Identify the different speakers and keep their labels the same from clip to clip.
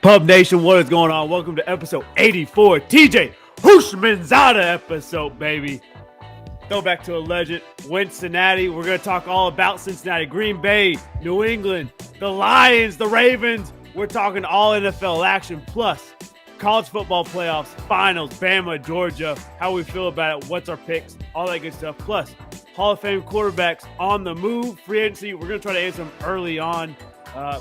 Speaker 1: Pub Nation, what is going on? Welcome to episode 84, TJ Hushmanzada episode, baby. Go back to a legend, Cincinnati. We're going to talk all about Cincinnati, Green Bay, New England, the Lions, the Ravens. We're talking all NFL action, plus college football playoffs, finals, Bama, Georgia, how we feel about it, what's our picks, all that good stuff. Plus, Hall of Fame quarterbacks on the move, free agency. We're going to try to answer them early on,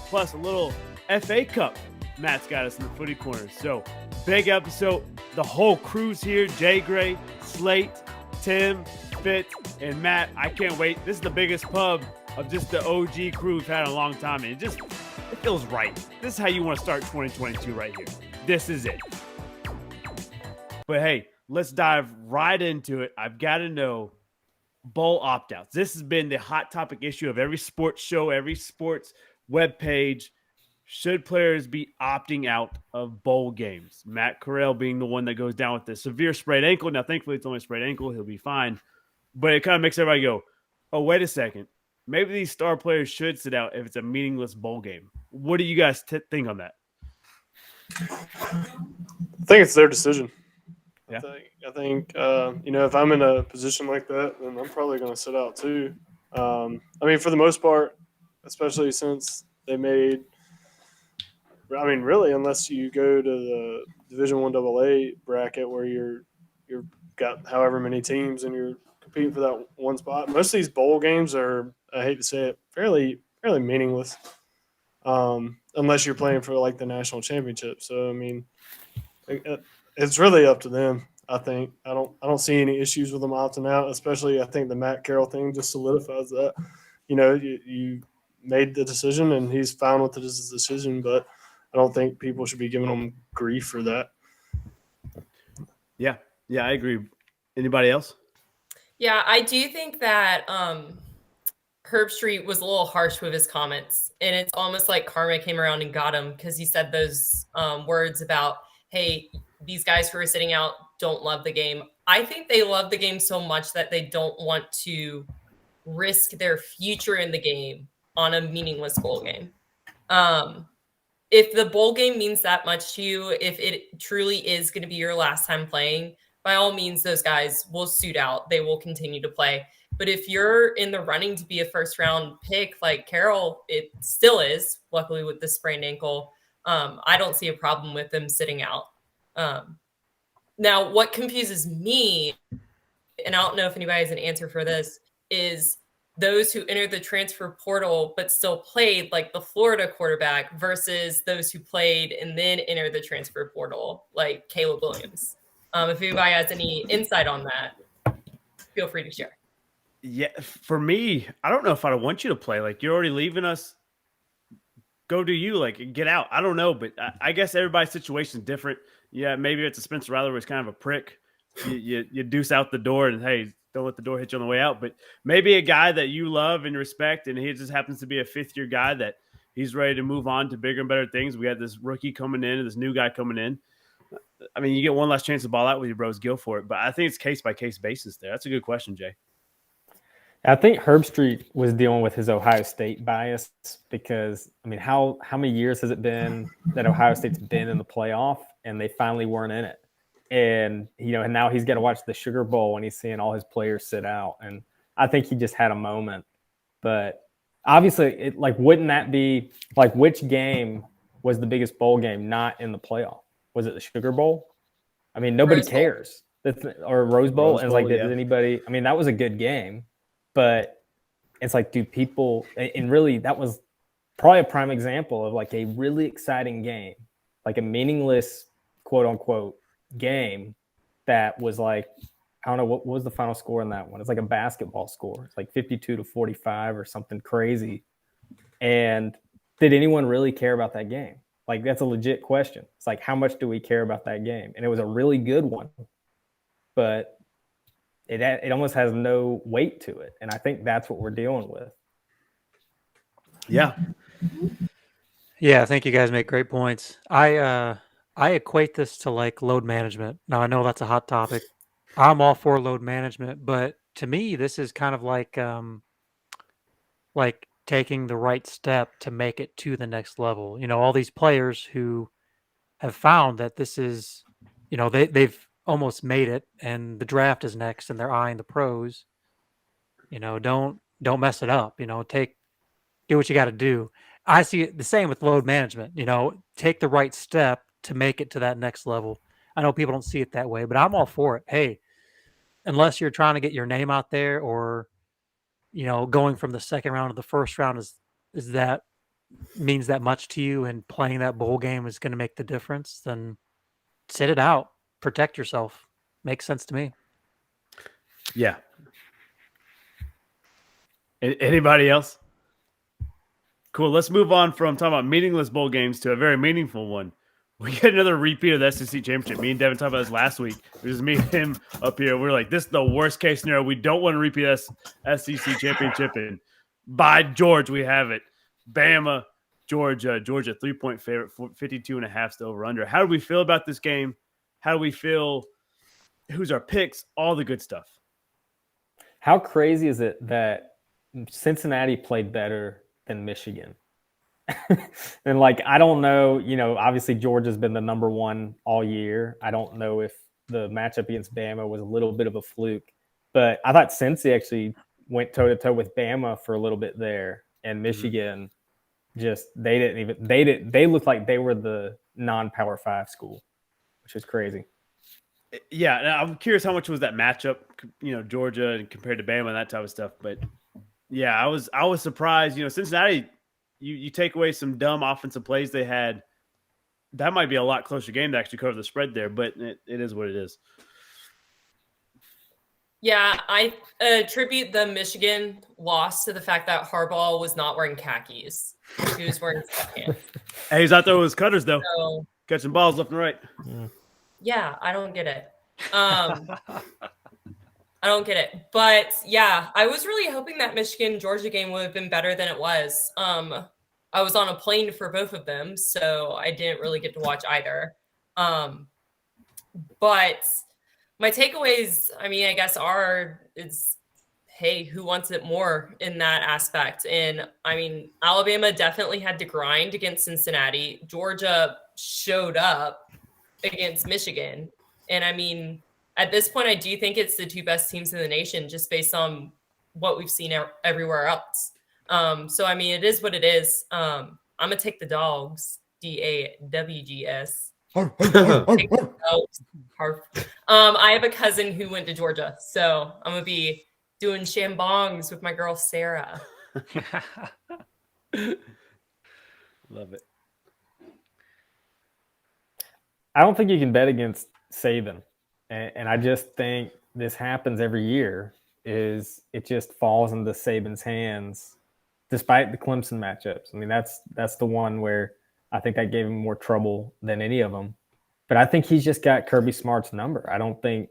Speaker 1: plus a little FA Cup. Matt's got us in the footy corner. So, big episode. The whole crew's here. Jay Gray, Slate, Tim, Fitz, and Matt. I can't wait. This is the biggest pub of just the OG crew we've had in a long time. And it feels right. This is how you want to start 2022 right here. This is it. But hey, let's dive right into it. I've got to know bowl opt-outs. This has been the hot topic issue of every sports show, every sports webpage. Should players be opting out of bowl games? Matt Corral being the one that goes down with the severe sprained ankle. Now, thankfully, it's only a sprained ankle. He'll be fine. But it kind of makes everybody go, oh, wait a second. Maybe these star players should sit out if it's a meaningless bowl game. What do you guys think on that?
Speaker 2: I think it's their decision.
Speaker 1: Yeah.
Speaker 2: I think if I'm in a position like that, then I'm probably going to sit out too. For the most part, especially since they made – really, unless you go to the Division I AA bracket where you're got however many teams and you're competing for that one spot. Most of these bowl games are, I hate to say it, fairly meaningless, unless you're playing for like the national championship. So it's really up to them. I think I don't see any issues with them opting out. Especially, I think the Matt Carroll thing just solidifies that. You made the decision and he's fine with his decision, but I don't think people should be giving him grief for that.
Speaker 1: Yeah, I agree. Anybody else?
Speaker 3: Yeah, I do think that Herbstreit was a little harsh with his comments, and it's almost like karma came around and got him because he said those words about, hey, these guys who are sitting out don't love the game. I think they love the game so much that they don't want to risk their future in the game on a meaningless bowl game. If the bowl game means that much to you, if it truly is going to be your last time playing, by all means, those guys will suit out. They will continue to play. But if you're in the running to be a first-round pick like Carroll, it still is, luckily with the sprained ankle, I don't see a problem with them sitting out. Now, what confuses me, and I don't know if anybody has an answer for this, is those who entered the transfer portal but still played, like the Florida quarterback, versus those who played and then entered the transfer portal, like Caleb Williams. If anybody has any insight on that, feel free to share.
Speaker 1: Yeah, for me, I don't know if I want you to play. Like, you're already leaving us. Go do you. Like, get out. I don't know, but I guess everybody's situation is different. Yeah, maybe it's a Spencer Rattler where he's kind of a prick. You deuce out the door and, hey, don't let the door hit you on the way out. But maybe a guy that you love and respect, and he just happens to be a fifth-year guy that he's ready to move on to bigger and better things. We got this rookie coming in and this new guy coming in. You get one last chance to ball out with your bros, go for it. But I think it's case-by-case basis there. That's a good question, Jay.
Speaker 4: I think Herbstreit was dealing with his Ohio State bias because, how many years has it been that Ohio State's been in the playoff and they finally weren't in it? And, and now he's got to watch the Sugar Bowl and he's seeing all his players sit out. And I think he just had a moment. But obviously, wouldn't that be – which game was the biggest bowl game not in the playoff? Was it the Sugar Bowl? Nobody cares. Or Rose Bowl. And did anybody – that was a good game. But it's do people – and really that was probably a prime example of a really exciting game, a meaningless, quote-unquote, game that was I don't know, what was the final score in that one? It's a basketball score. It's 52-45 or something crazy. And did anyone really care about that game? That's a legit question. It's how much do we care about that game? And it was a really good one, but it almost has no weight to it. And I think that's what we're dealing with.
Speaker 1: Yeah.
Speaker 5: Yeah, I think you guys make great points. I equate this to load management. Now, I know that's a hot topic. I'm all for load management, but to me, this is kind of like taking the right step to make it to the next level. All these players who have found that this is, they've almost made it, and the draft is next, and they're eyeing the pros. Don't mess it up. Do what you got to do. I see it the same with load management. Take the right step to make it to that next level. I know people don't see it that way, but I'm all for it. Hey, unless you're trying to get your name out there, or going from the second round to the first round is that means that much to you, and playing that bowl game is going to make the difference, then sit it out, protect yourself. Makes sense to me.
Speaker 1: Yeah. Anybody else? Cool. Let's move on from talking about meaningless bowl games to a very meaningful one. We get another repeat of the SEC championship. Me and Devin talked about this last week. It was me and him up here. We're like, this is the worst case scenario. We don't want to repeat this SEC championship. And by George, we have it. Bama, Georgia, 3-point favorite, 52.5 to over under. How do we feel about this game? How do we feel? Who's our picks? All the good stuff.
Speaker 4: How crazy is it that Cincinnati played better than Michigan? And I don't know, obviously Georgia's been the number one all year. I don't know if the matchup against Bama was a little bit of a fluke, but I thought Cincy actually went toe to toe with Bama for a little bit there, and Michigan they looked like they were the non-Power 5 school, which is crazy.
Speaker 1: Yeah, I'm curious how much was that matchup, Georgia and compared to Bama and that type of stuff. But yeah, I was surprised. Cincinnati, you take away some dumb offensive plays they had, that might be a lot closer game to actually cover the spread there. But it is what it is.
Speaker 3: Yeah, I attribute the Michigan loss to the fact that Harbaugh was not wearing khakis. He was wearing sweatpants.
Speaker 1: Hey, he's out there with his cutters, though.
Speaker 3: So,
Speaker 1: Catching balls left and right.
Speaker 3: yeah, I don't get it. I don't get it. But yeah, I was really hoping that Michigan-Georgia game would have been better than it was. I was on a plane for both of them, so I didn't really get to watch either. But my takeaways, I guess, hey, who wants it more in that aspect? And Alabama definitely had to grind against Cincinnati. Georgia showed up against Michigan. And at this point, I do think it's the two best teams in the nation, just based on what we've seen everywhere else. So it is what it is. I'm gonna take the dogs. DAWGS. I have a cousin who went to Georgia, so I'm gonna be doing shambongs with my girl Sarah.
Speaker 1: Love it.
Speaker 4: I don't think you can bet against Saban, and I just think this happens every year. It just falls into Saban's hands, despite the Clemson matchups. That's the one where I think that gave him more trouble than any of them. But I think he's just got Kirby Smart's number. I don't think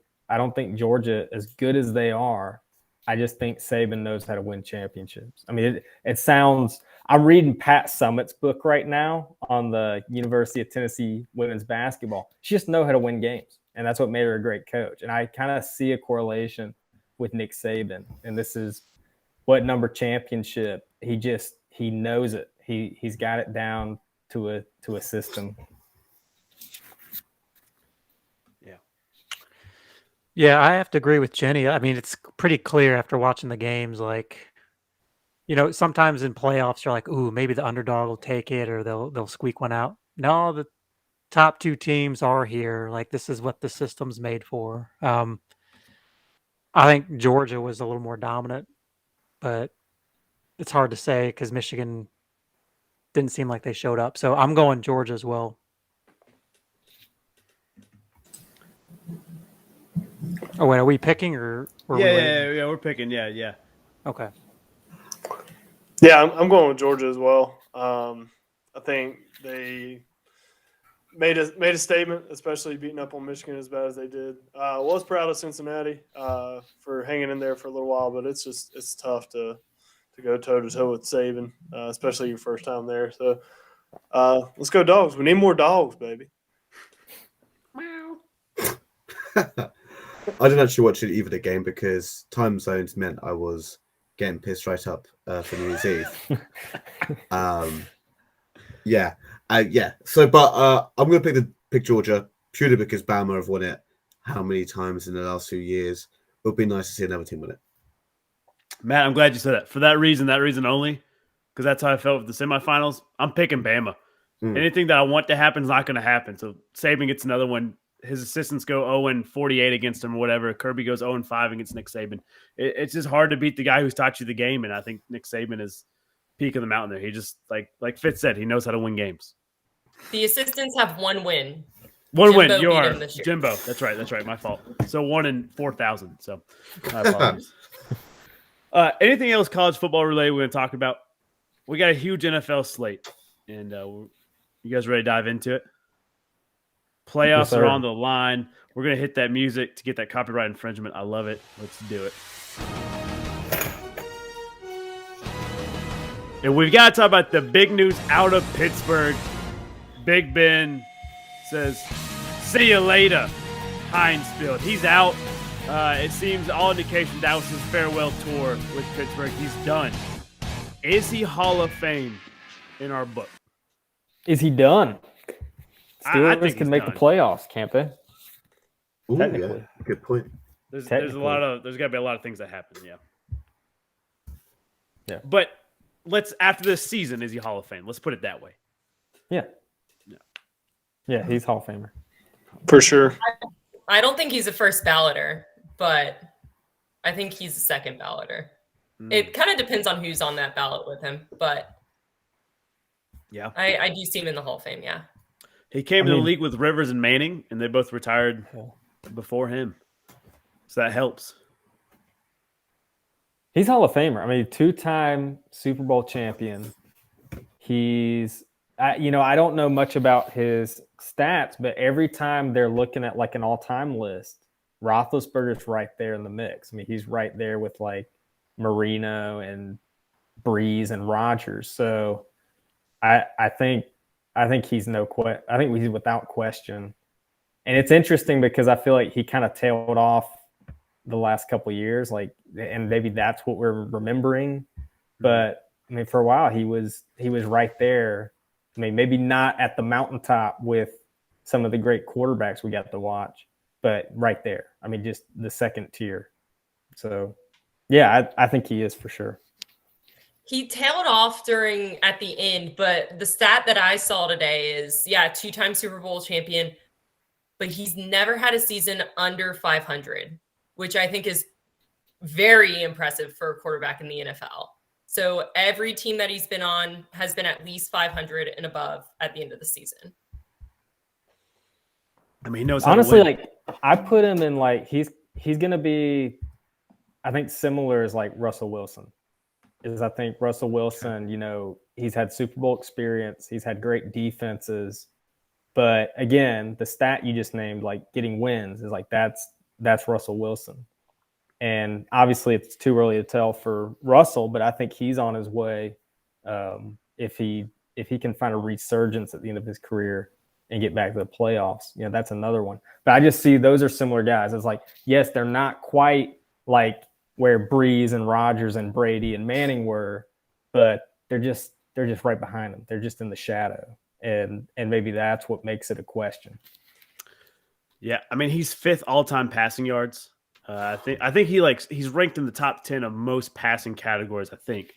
Speaker 4: Georgia, as good as they are, I just think Saban knows how to win championships. It sounds. I'm reading Pat Summitt's book right now on the University of Tennessee women's basketball. She just knows how to win games, and that's what made her a great coach. And I kind of see a correlation with Nick Saban, and this is what number championship. He knows it. He's got it down to a system.
Speaker 5: Yeah, I have to agree with Jenny. It's pretty clear after watching the games. Sometimes in playoffs, you're like, "Ooh, maybe the underdog will take it, or they'll squeak one out." No, the top two teams are here. This is what the system's made for. I think Georgia was a little more dominant, but it's hard to say because Michigan didn't seem like they showed up. So I'm going Georgia as well. Oh wait, are we picking or
Speaker 1: yeah, we're picking. Yeah.
Speaker 5: Okay.
Speaker 2: Yeah, I'm going with Georgia as well. I think they made a statement, especially beating up on Michigan as bad as they did. Was proud of Cincinnati for hanging in there for a little while, but it's tough to go toe to toe with Saban, especially your first time there. So let's go dogs. We need more dogs, baby.
Speaker 6: I didn't actually watch either the game because time zones meant I was getting pissed right up for New Year's Eve. Yeah. So, but I'm going to pick pick Georgia purely because Bama have won it how many times in the last few years. It would be nice to see another team win it.
Speaker 1: Matt, I'm glad you said that. For that reason only, because that's how I felt with the semifinals. I'm picking Bama. Anything that I want to happen is not going to happen. So Saban gets another one. His assistants go 0-48 against him or whatever. Kirby goes 0-5 against Nick Saban. It's just hard to beat the guy who's taught you the game, and I think Nick Saban is peak of the mountain there. He just, like Fitz said, he knows how to win games.
Speaker 3: The assistants have one win.
Speaker 1: One
Speaker 3: Jimbo
Speaker 1: win. You
Speaker 3: beat
Speaker 1: are
Speaker 3: him this year.
Speaker 1: Jimbo. That's right. My fault. So 1 in 4,000. So my apologies. Anything else college football related we're going to talk about? We got a huge NFL slate, and you guys ready to dive into it? Playoffs are on the line. We're going to hit that music to get that copyright infringement. I love it. Let's do it. And we've got to talk about the big news out of Pittsburgh. Big Ben says, see you later, Heinz Field. He's out. It seems all indications that was his farewell tour with Pittsburgh. He's done. Is he Hall of Fame in our book?
Speaker 4: Is he done?
Speaker 1: I
Speaker 4: Steelers
Speaker 1: think
Speaker 4: can
Speaker 1: he's
Speaker 4: make
Speaker 1: done.
Speaker 4: the playoffs, can't they?
Speaker 6: Ooh,
Speaker 4: Technically.
Speaker 6: yeah, good point.
Speaker 1: There's
Speaker 4: Technically.
Speaker 1: there's got to be a lot of things that happen, yeah.
Speaker 4: Yeah.
Speaker 1: But after this season, is he Hall of Fame? Let's put it that way.
Speaker 4: Yeah. Yeah, he's Hall of Famer.
Speaker 2: For sure.
Speaker 3: I don't think he's a first balloter, but I think he's a second balloter. It kind of depends on who's on that ballot with him, but
Speaker 1: Yeah.
Speaker 3: I do see him in the Hall of Fame, yeah.
Speaker 1: He came to the league with Rivers and Manning, and they both retired before him. So that helps.
Speaker 4: He's Hall of Famer. I mean, 2-time Super Bowl champion. He's, I don't know much about his stats, but every time they're looking at like an all-time list, Roethlisberger's right there in the mix. I mean, he's right there with like Marino and Breeze and Rodgers. So I think he's I think he's without question. And it's interesting because I feel like he kind of tailed off the last couple of years, like, and maybe that's what we're remembering. But I mean, for a while he was right there. I mean, maybe not at the mountaintop with some of the great quarterbacks we got to watch, but right there. I mean, just the second tier. So, yeah, I think he is for sure.
Speaker 3: He tailed off at the end, but the stat that I saw today is, 2-time Super Bowl champion, but he's never had a season under 500, which I think is very impressive for a quarterback in the NFL. So every team that he's been on has been at least 500 and above at the end of the season.
Speaker 1: I mean, he knows how
Speaker 4: Honestly,
Speaker 1: to win.
Speaker 4: like, I put him in like he's going to be, I think, similar as like Russell Wilson. I think Russell Wilson, he's had Super Bowl experience. He's had great defenses. But again, the stat you just named, like getting wins, is like that's Russell Wilson. And obviously it's too early to tell for Russell, but I think he's on his way if he can find a resurgence at the end of his career and get back to the playoffs. That's another one. But I just see those are similar guys. It's like, yes, they're not quite like where Breeze and Rodgers and Brady and Manning were, but they're just right behind them. They're just in the shadow. And maybe that's what makes it a question.
Speaker 1: Yeah, I mean, he's 5th all-time passing yards. I think he's ranked in the top 10 of most passing categories, I think.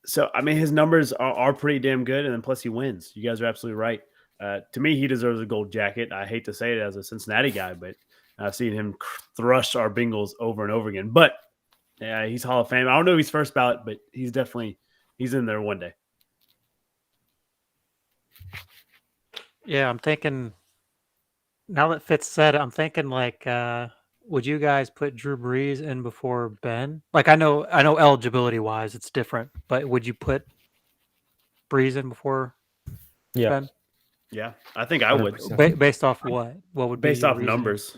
Speaker 1: So, I mean, his numbers are pretty damn good, and then plus he wins. You guys are absolutely right. To me, he deserves a gold jacket. I hate to say it as a Cincinnati guy, but I've seen him thrush our Bengals over and over again. But, yeah, he's Hall of Fame. I don't know if he's first ballot, but he's in there one day.
Speaker 5: Yeah, I'm thinking, now that Fitz said it, I'm thinking like, would you guys put Drew Brees in before Ben? Like, I know eligibility wise it's different, but would you put Brees in before Ben?
Speaker 1: Yeah, I think I would.
Speaker 5: Based off what? What would be
Speaker 1: Based
Speaker 5: your
Speaker 1: off
Speaker 5: reasoning?
Speaker 1: numbers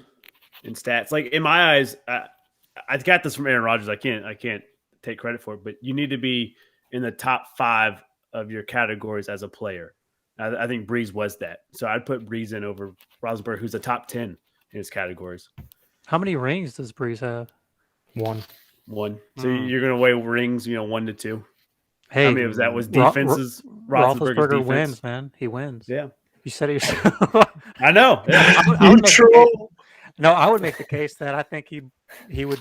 Speaker 1: and stats. Like, in my eyes, I got this from Aaron Rodgers. I can't take credit for it, but you need to be in the top 5 of your categories as a player. I think Breeze was that. So I'd put Breeze in over Rosenberg, who's the top 10 in his categories.
Speaker 5: How many rings does Breeze have?
Speaker 4: One.
Speaker 1: So you're going to weigh rings, 1 to 2.
Speaker 5: Hey,
Speaker 1: How many of that was defenses?
Speaker 5: Roethlisberger
Speaker 1: defense?
Speaker 5: wins, man. He wins.
Speaker 1: Yeah.
Speaker 5: You said it yourself.
Speaker 1: I know. Yeah.
Speaker 5: I would make the case,
Speaker 2: Neutral.
Speaker 5: no, I would make the case that I think he would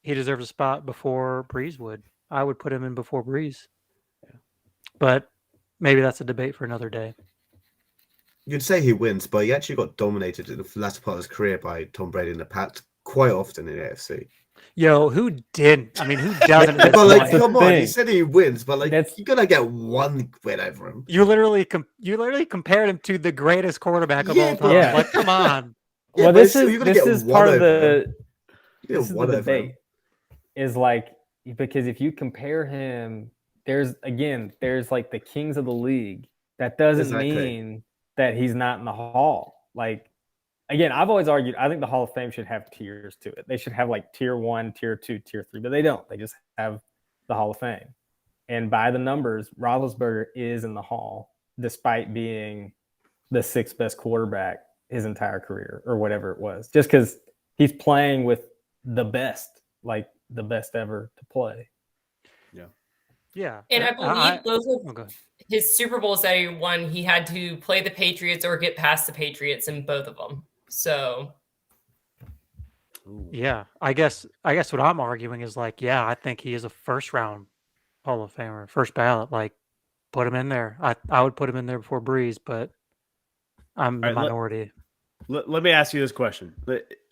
Speaker 5: he deserves a spot before Breeze would. I would put him in before Breeze. But maybe that's a debate for another day.
Speaker 6: You'd say he wins, but he actually got dominated in the latter part of his career by Tom Brady and the Pats quite often in the AFC.
Speaker 5: Yo, who didn't? I mean, who doesn't?
Speaker 6: But like,
Speaker 4: That's the
Speaker 6: come on, he
Speaker 4: thing.
Speaker 6: said he wins, but like,
Speaker 4: That's-
Speaker 6: you're gonna get one win over him.
Speaker 5: You literally compared him to the greatest quarterback of
Speaker 6: Yeah,
Speaker 5: all time.
Speaker 4: yeah.
Speaker 5: Like, come on.
Speaker 6: Yeah,
Speaker 4: Well,
Speaker 6: but
Speaker 4: this
Speaker 6: still,
Speaker 4: is
Speaker 6: you're gonna
Speaker 4: this
Speaker 6: get
Speaker 4: is
Speaker 6: one
Speaker 4: part of
Speaker 6: over him.
Speaker 4: the
Speaker 6: You
Speaker 4: this
Speaker 6: get
Speaker 4: is
Speaker 6: one
Speaker 4: the
Speaker 6: over him.
Speaker 4: debate. Is like because if you compare him, there's like the kings of the league. That doesn't
Speaker 6: Exactly.
Speaker 4: mean that he's not in the hall. Like again, I've always argued I think the Hall of Fame should have tiers to it. They should have like tier 1, tier 2, tier 3, but they don't. They just have the Hall of Fame. And by the numbers, Roethlisberger is in the Hall, despite being the 6th best quarterback his entire career or whatever it was. Just because he's playing with the best, like the best ever to play.
Speaker 5: Yeah.
Speaker 3: And I believe both
Speaker 5: oh,
Speaker 3: of
Speaker 5: go ahead.
Speaker 3: his Super Bowls that he won, he had to play the Patriots or get past the Patriots in both of them. So
Speaker 5: Yeah, I guess what I'm arguing is like, yeah, I think he is a first round Hall of Famer, first ballot. Like, put him in there. I would put him in there before Breeze, but I'm the
Speaker 1: All right,
Speaker 5: minority.
Speaker 1: Let me ask you this question.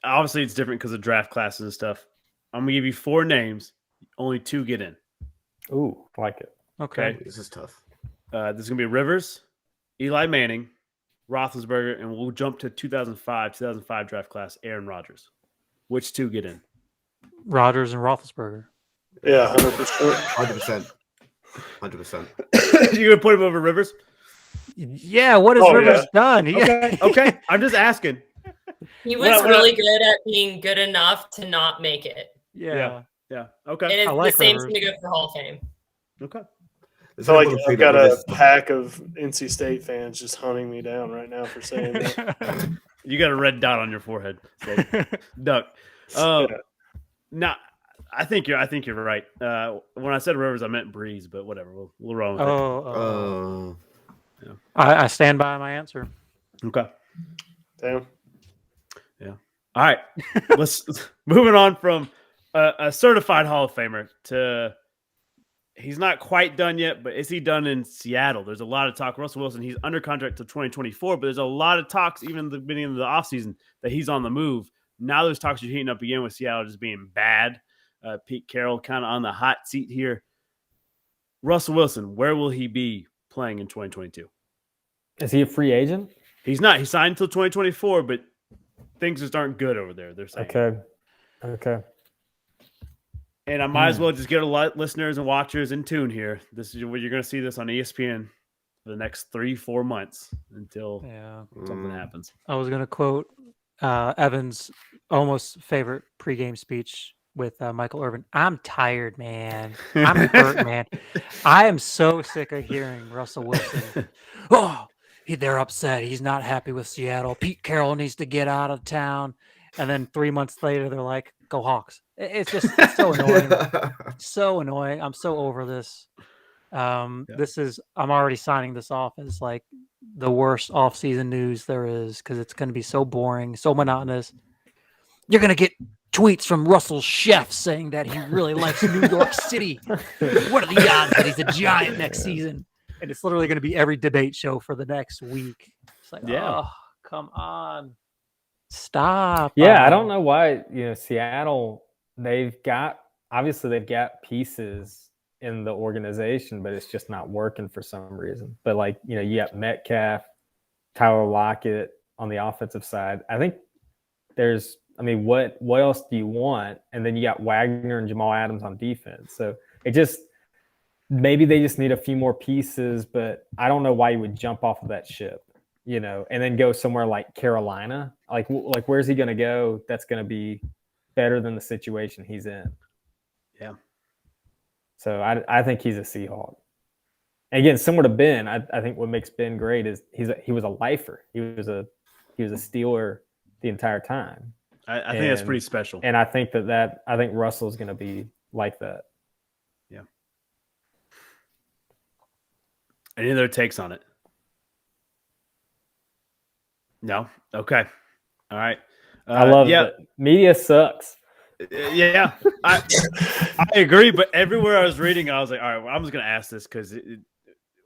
Speaker 1: Obviously, it's different because of draft classes and stuff. I'm gonna give you 4 names. Only 2 get in.
Speaker 4: Ooh, I like it.
Speaker 5: Okay.
Speaker 1: Okay.
Speaker 6: This is tough.
Speaker 1: This is gonna be Rivers, Eli Manning, Roethlisberger, and we'll jump to 2005 draft class. Aaron Rodgers. Which 2 get in?
Speaker 5: Rodgers and Roethlisberger.
Speaker 2: Yeah, 100%.
Speaker 6: 100%. 100%.
Speaker 1: You gonna put him over Rivers?
Speaker 5: Yeah, what has
Speaker 2: Oh,
Speaker 5: Rivers done? He,
Speaker 1: Okay. I'm just asking.
Speaker 3: he was
Speaker 1: Well,
Speaker 3: really good at being good enough to not make it.
Speaker 5: yeah.
Speaker 1: Yeah.
Speaker 3: And
Speaker 1: Okay.
Speaker 3: it's
Speaker 5: I like
Speaker 3: the same
Speaker 5: Rivers.
Speaker 3: to go for Hall of Fame.
Speaker 1: Okay.
Speaker 2: I
Speaker 6: There's
Speaker 2: feel like
Speaker 6: only one
Speaker 2: I've
Speaker 6: thing
Speaker 2: got
Speaker 6: that
Speaker 2: a
Speaker 6: Rivers-
Speaker 2: pack of NC State fans just hunting me down right now for saying that.
Speaker 1: You got a red dot on your forehead. So, Duck.
Speaker 2: Yeah.
Speaker 1: Now, I think you're right. When I said Rivers, I meant Breeze, but whatever. We'll roll with
Speaker 5: Oh,
Speaker 6: Oh,
Speaker 5: I stand by my answer.
Speaker 1: it. Okay.
Speaker 2: Damn.
Speaker 1: All right. Let's moving on from a certified Hall of Famer to he's not quite done yet, but is he done in Seattle? There's a lot of talk. Russell Wilson, he's under contract till 2024, but there's a lot of talks, even at the beginning of the offseason, that he's on the move. Now those talks are heating up again with Seattle just being bad. Pete Carroll kind of on the hot seat here. Russell Wilson, where will he be playing in 2022?
Speaker 4: Is he a free agent?
Speaker 1: He's not. He signed until 2024, but things just aren't good over there. They're saying.
Speaker 4: Okay.
Speaker 1: And I might as well just get a lot listeners and watchers in tune here. This is where you're going to see this on ESPN for the next 3-4 months until
Speaker 5: Yeah.
Speaker 1: something happens.
Speaker 5: I was going to quote Evan's almost favorite pregame speech with Michael Irvin. I'm tired, man. I'm hurt, man. I am so sick of hearing Russell Wilson. Oh, they're upset. He's not happy with Seattle. Pete Carroll needs to get out of town. And then 3 months later, they're like, go Hawks. It's so annoying. So annoying. I'm so over this. I'm already signing this off as like the worst off-season news there is because it's going to be so boring, so monotonous. You're going to get tweets from Russell Chef saying that he really likes New York City. What are the odds that he's a Giant next season? And it's literally going to be every debate show for the next week. It's like, oh, come on. Stop.
Speaker 4: Yeah, I don't know why, Seattle, they've got pieces in the organization, but it's just not working for some reason. But like, you got Metcalf, Tyler Lockett on the offensive side. I think what else do you want? And then you got Wagner and Jamal Adams on defense. So maybe they just need a few more pieces, but I don't know why you would jump off of that ship, and then go somewhere like Carolina. Like where's he going to go? That's going to be better than the situation he's in.
Speaker 1: Yeah.
Speaker 4: So I think he's a Seahawk. And again, similar to Ben, I think what makes Ben great is he was a lifer. He was a Steeler the entire time.
Speaker 1: I think that's pretty special.
Speaker 4: And I think I think Russell's going to be like that.
Speaker 1: Yeah. Any other takes on it? No. Okay. All right.
Speaker 4: I love
Speaker 1: yeah,
Speaker 4: it. Media sucks.
Speaker 1: Yeah, I agree. But everywhere I was reading, I was like, all right, well, I'm just gonna ask this because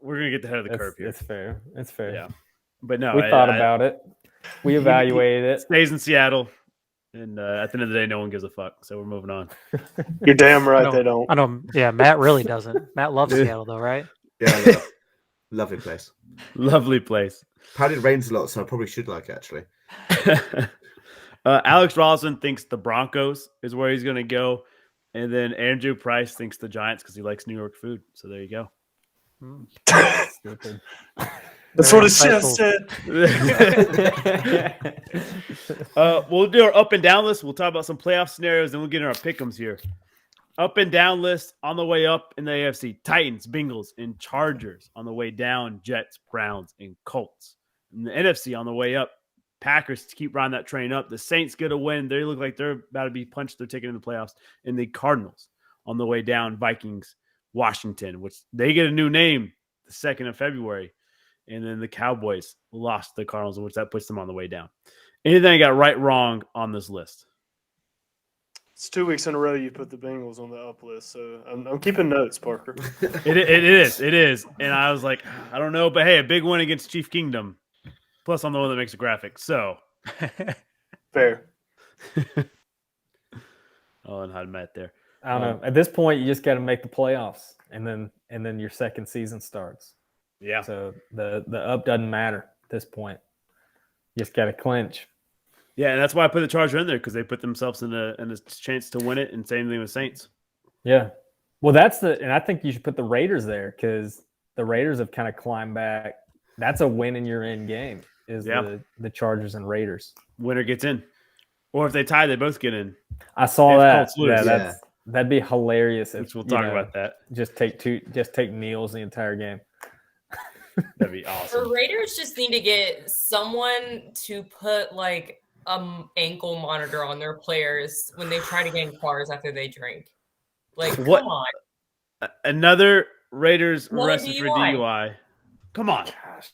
Speaker 1: we're gonna get the head of the curve here.
Speaker 4: It's fair. It's fair.
Speaker 1: Yeah, but no,
Speaker 4: We thought about it. We evaluated
Speaker 1: he
Speaker 4: it.
Speaker 1: stays in Seattle, and at the end of the day, no one gives a fuck. So we're moving on.
Speaker 2: You're damn
Speaker 5: I
Speaker 2: right
Speaker 5: know,
Speaker 2: they don't.
Speaker 5: I know. Yeah, Matt really doesn't. Matt loves Seattle, though, right?
Speaker 6: Yeah, lovely place.
Speaker 1: Lovely place.
Speaker 6: Apparently it rains a lot, so I probably should like it, actually.
Speaker 1: Alex Roslin thinks the Broncos is where he's going to go. And then Andrew Price thinks the Giants because he likes New York food. So there you go.
Speaker 4: Stupid.
Speaker 2: That's
Speaker 5: Very
Speaker 2: what his chef
Speaker 5: insightful.
Speaker 2: said.
Speaker 1: We'll do our up and down list. We'll talk about some playoff scenarios, and we'll get in our pick'ems here. Up and down list on the way up in the AFC: Titans, Bengals, and Chargers. On the way down, Jets, Browns, and Colts. In the NFC on the way up, Packers to keep riding that train up. The Saints get a win. They look like they're about to be punched their ticket in the playoffs. And the Cardinals on the way down, Vikings, Washington, which they get a new name the 2nd of February. And then the Cowboys lost the Cardinals, which that puts them on the way down. Anything I got right, wrong on this list?
Speaker 2: It's 2 weeks in a row you put the Bengals on the up list, so I'm keeping notes, Parker.
Speaker 1: It is. And I was like, I don't know, but hey, a big win against Chief Kingdom. Plus, I'm the one that makes a graphic, so.
Speaker 2: Fair.
Speaker 1: Oh, and how to met there.
Speaker 4: I don't know. At this point, you just got to make the playoffs, and then your second season starts.
Speaker 1: Yeah.
Speaker 4: So the up doesn't matter at this point. You just got to clinch.
Speaker 1: Yeah, and that's why I put the Chargers in there, because they put themselves in a chance to win it, and same thing with Saints.
Speaker 4: Yeah. Well, and I think you should put the Raiders there because the Raiders have kind of climbed back. That's a win in your end game is the Chargers and Raiders.
Speaker 1: Winner gets in. Or if they tie, they both get in.
Speaker 4: I saw
Speaker 1: If
Speaker 4: that.
Speaker 1: Colts lose.
Speaker 4: Yeah, that'd be hilarious.
Speaker 1: Which we'll talk about that.
Speaker 4: Just take Neals the entire game.
Speaker 1: That'd be awesome.
Speaker 3: The Raiders just need to get someone to put like ankle monitor on their players when they try to get in cars after they drink. Like,
Speaker 1: What?
Speaker 3: come on.
Speaker 1: Another Raiders
Speaker 3: Another
Speaker 1: arrested for
Speaker 3: DUI.
Speaker 1: DUI. Come on.
Speaker 4: Gosh.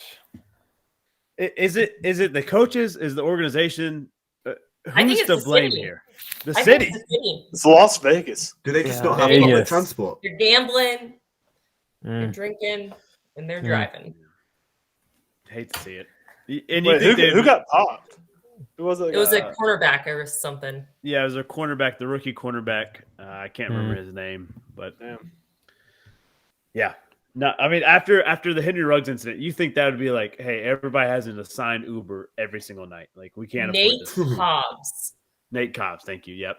Speaker 1: Is it the coaches? Is the organization?
Speaker 3: I think
Speaker 1: Who's
Speaker 3: it's
Speaker 1: to
Speaker 3: the
Speaker 1: blame
Speaker 3: city.
Speaker 1: here? The
Speaker 3: I think
Speaker 1: city.
Speaker 3: it's the city.
Speaker 2: It's Las Vegas.
Speaker 6: Do they just
Speaker 5: Yeah.
Speaker 6: not have
Speaker 4: Vegas.
Speaker 6: public transport?
Speaker 3: You're gambling, you're
Speaker 4: Mm.
Speaker 3: drinking, and they're
Speaker 4: Mm.
Speaker 3: driving.
Speaker 1: Hate to see it. And
Speaker 2: Wait, who got popped? Who was it?
Speaker 3: It was a cornerback or something.
Speaker 1: Yeah, it was a cornerback, the rookie cornerback. I can't remember
Speaker 4: Mm.
Speaker 1: his name, but
Speaker 2: Damn.
Speaker 1: yeah. No, I mean after the Henry Ruggs incident, you think that would be like, hey, everybody has an assigned Uber every single night. Like we can't
Speaker 3: Nate
Speaker 1: afford this.
Speaker 3: Hobbs.
Speaker 1: Nate Cobbs, thank you. Yep.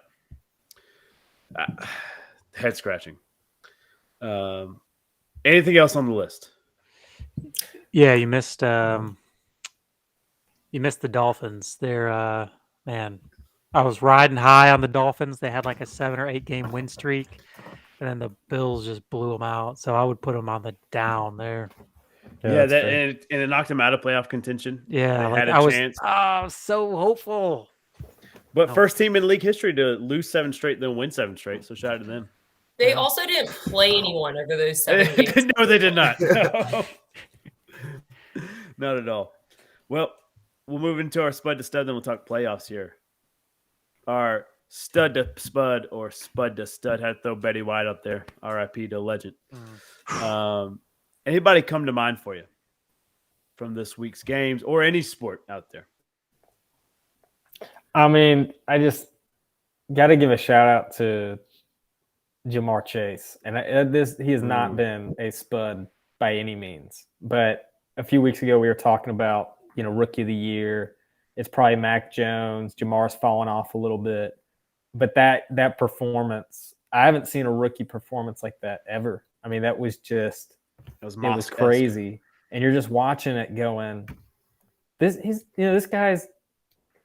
Speaker 1: Head scratching. Anything else on the list?
Speaker 5: Yeah, you missed the Dolphins. They're man, I was riding high on the Dolphins. They had like a 7 or 8 game win streak, and then the Bills just blew them out. So I would put them on the down there.
Speaker 1: Yeah,
Speaker 4: that's
Speaker 1: that
Speaker 4: fair.
Speaker 1: and it knocked him out of playoff contention.
Speaker 5: Yeah,
Speaker 1: They
Speaker 5: like
Speaker 1: had a
Speaker 5: I was
Speaker 1: chance.
Speaker 5: so hopeful.
Speaker 1: But
Speaker 5: Oh.
Speaker 1: first team in league history to lose 7 straight, then win 7 straight. So shout out to them.
Speaker 3: They also didn't play anyone over those 7 games.
Speaker 1: No, they did not. No. Not at all. Well, we'll move into our spud to stud, then we'll talk playoffs here. Our stud to spud or spud to stud. Had to throw Betty White up there. RIP to legend. Anybody come to mind for you from this week's games or any sport out there?
Speaker 4: I mean, I just got to give a shout out to Jamar Chase, and he has not been a spud by any means. But a few weeks ago, we were talking about rookie of the year. It's probably Mac Jones. Jamar's fallen off a little bit, but that performance, I haven't seen a rookie performance like that ever. I mean, that was just
Speaker 1: It was
Speaker 4: it was crazy, and you're just watching it going, this guy's.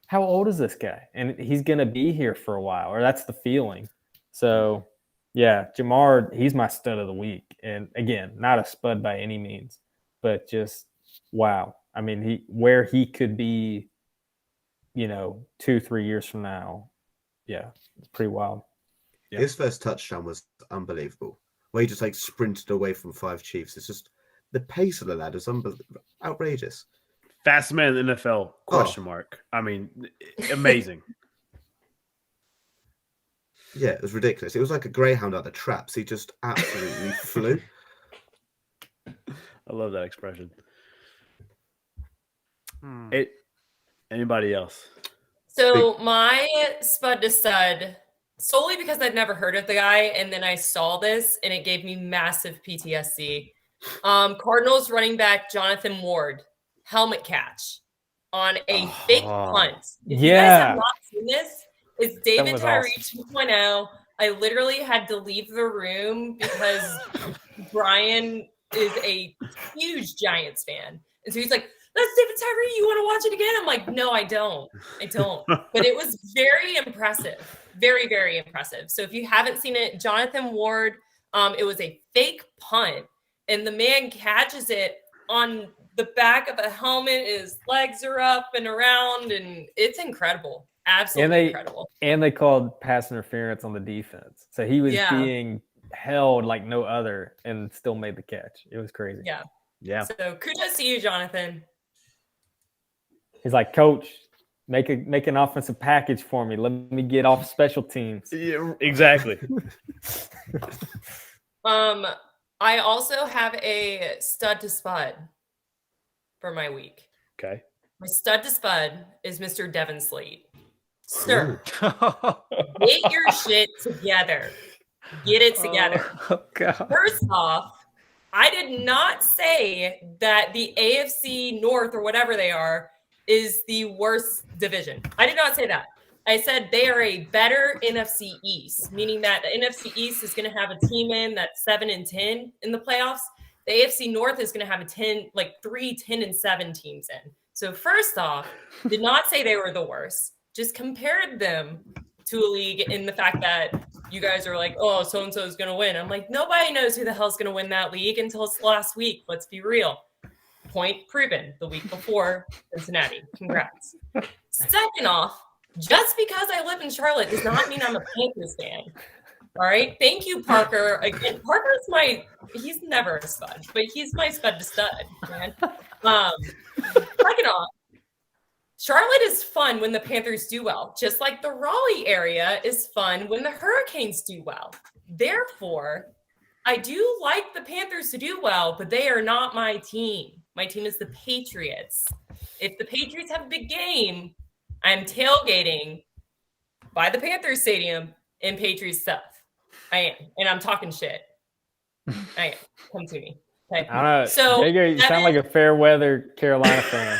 Speaker 4: How old is this guy? And he's going to be here for a while, or that's the feeling. So, yeah, Jamar, he's my stud of the week. And again, not a spud by any means, but just wow. I mean, where he could be, 2-3 years from now. Yeah, it's pretty wild.
Speaker 1: Yeah.
Speaker 6: His first touchdown was unbelievable. Where he just sprinted away from 5 Chiefs. It's just the pace of the lad is outrageous.
Speaker 1: Fastest man in the NFL? Question mark. I mean, amazing.
Speaker 6: Yeah, it was ridiculous. It was like a greyhound at the traps. He just absolutely flew.
Speaker 1: I love that expression.
Speaker 5: Hmm.
Speaker 1: Anybody else?
Speaker 3: So my spud to stud, solely because I'd never heard of the guy, and then I saw this and it gave me massive PTSD. Cardinals running back Jonathan Ward, helmet catch on a fake punt. If you guys have not seen this, it's David
Speaker 4: was
Speaker 3: Tyree 2.0. I literally had to leave the room because Brian is a huge Giants fan. And so he's like, that's David Tyree. You want to watch it again? I'm like, no, I don't. But it was very impressive. Very, very impressive. So if you haven't seen it, Jonathan Ward, it was a fake punt. And the man catches it on the back of a helmet. His legs are up and around. And it's incredible. Absolutely incredible.
Speaker 4: And they called pass interference on the defense. So he was being held like no other and still made the catch. It was crazy.
Speaker 1: Yeah.
Speaker 3: So kudos to you, Jonathan.
Speaker 4: He's like, Coach, make an offensive package for me. Let me get off special teams.
Speaker 1: Yeah, exactly.
Speaker 3: I also have a stud to spud for my week.
Speaker 1: Okay.
Speaker 3: My stud to spud is Mr. Devin Slate. Sir, get your shit together. Get it together.
Speaker 5: Oh, God.
Speaker 3: First off, I did not say that the AFC North or whatever they are is the worst division. I did not say that. I said they are a better NFC East, meaning that the NFC East is going to have a team in that's 7-10 in the playoffs. The AFC North is going to have 3 10-7 teams in. So first off, did not say they were the worst. Just compared them to a league in the fact that you guys are like, oh, so-and-so is going to win. I'm like, nobody knows who the hell's going to win that league until it's last week. Let's be real. Point proven the week before Cincinnati. Congrats. Second off, just because I live in Charlotte does not mean I'm a Panthers fan. All right. Thank you, Parker. Again, he's never a spud, but he's my spud to stud, man. Second off, Charlotte is fun when the Panthers do well, just like the Raleigh area is fun when the Hurricanes do well. Therefore, I do like the Panthers to do well, but they are not my team. My team is the Patriots. If the Patriots have a big game, I'm tailgating by the Panthers Stadium in Patriots stuff. I am, and I'm talking shit. I am. Come to me. Okay.
Speaker 4: I don't know.
Speaker 3: So
Speaker 4: Jaeger, you sound like a fair weather Carolina fan.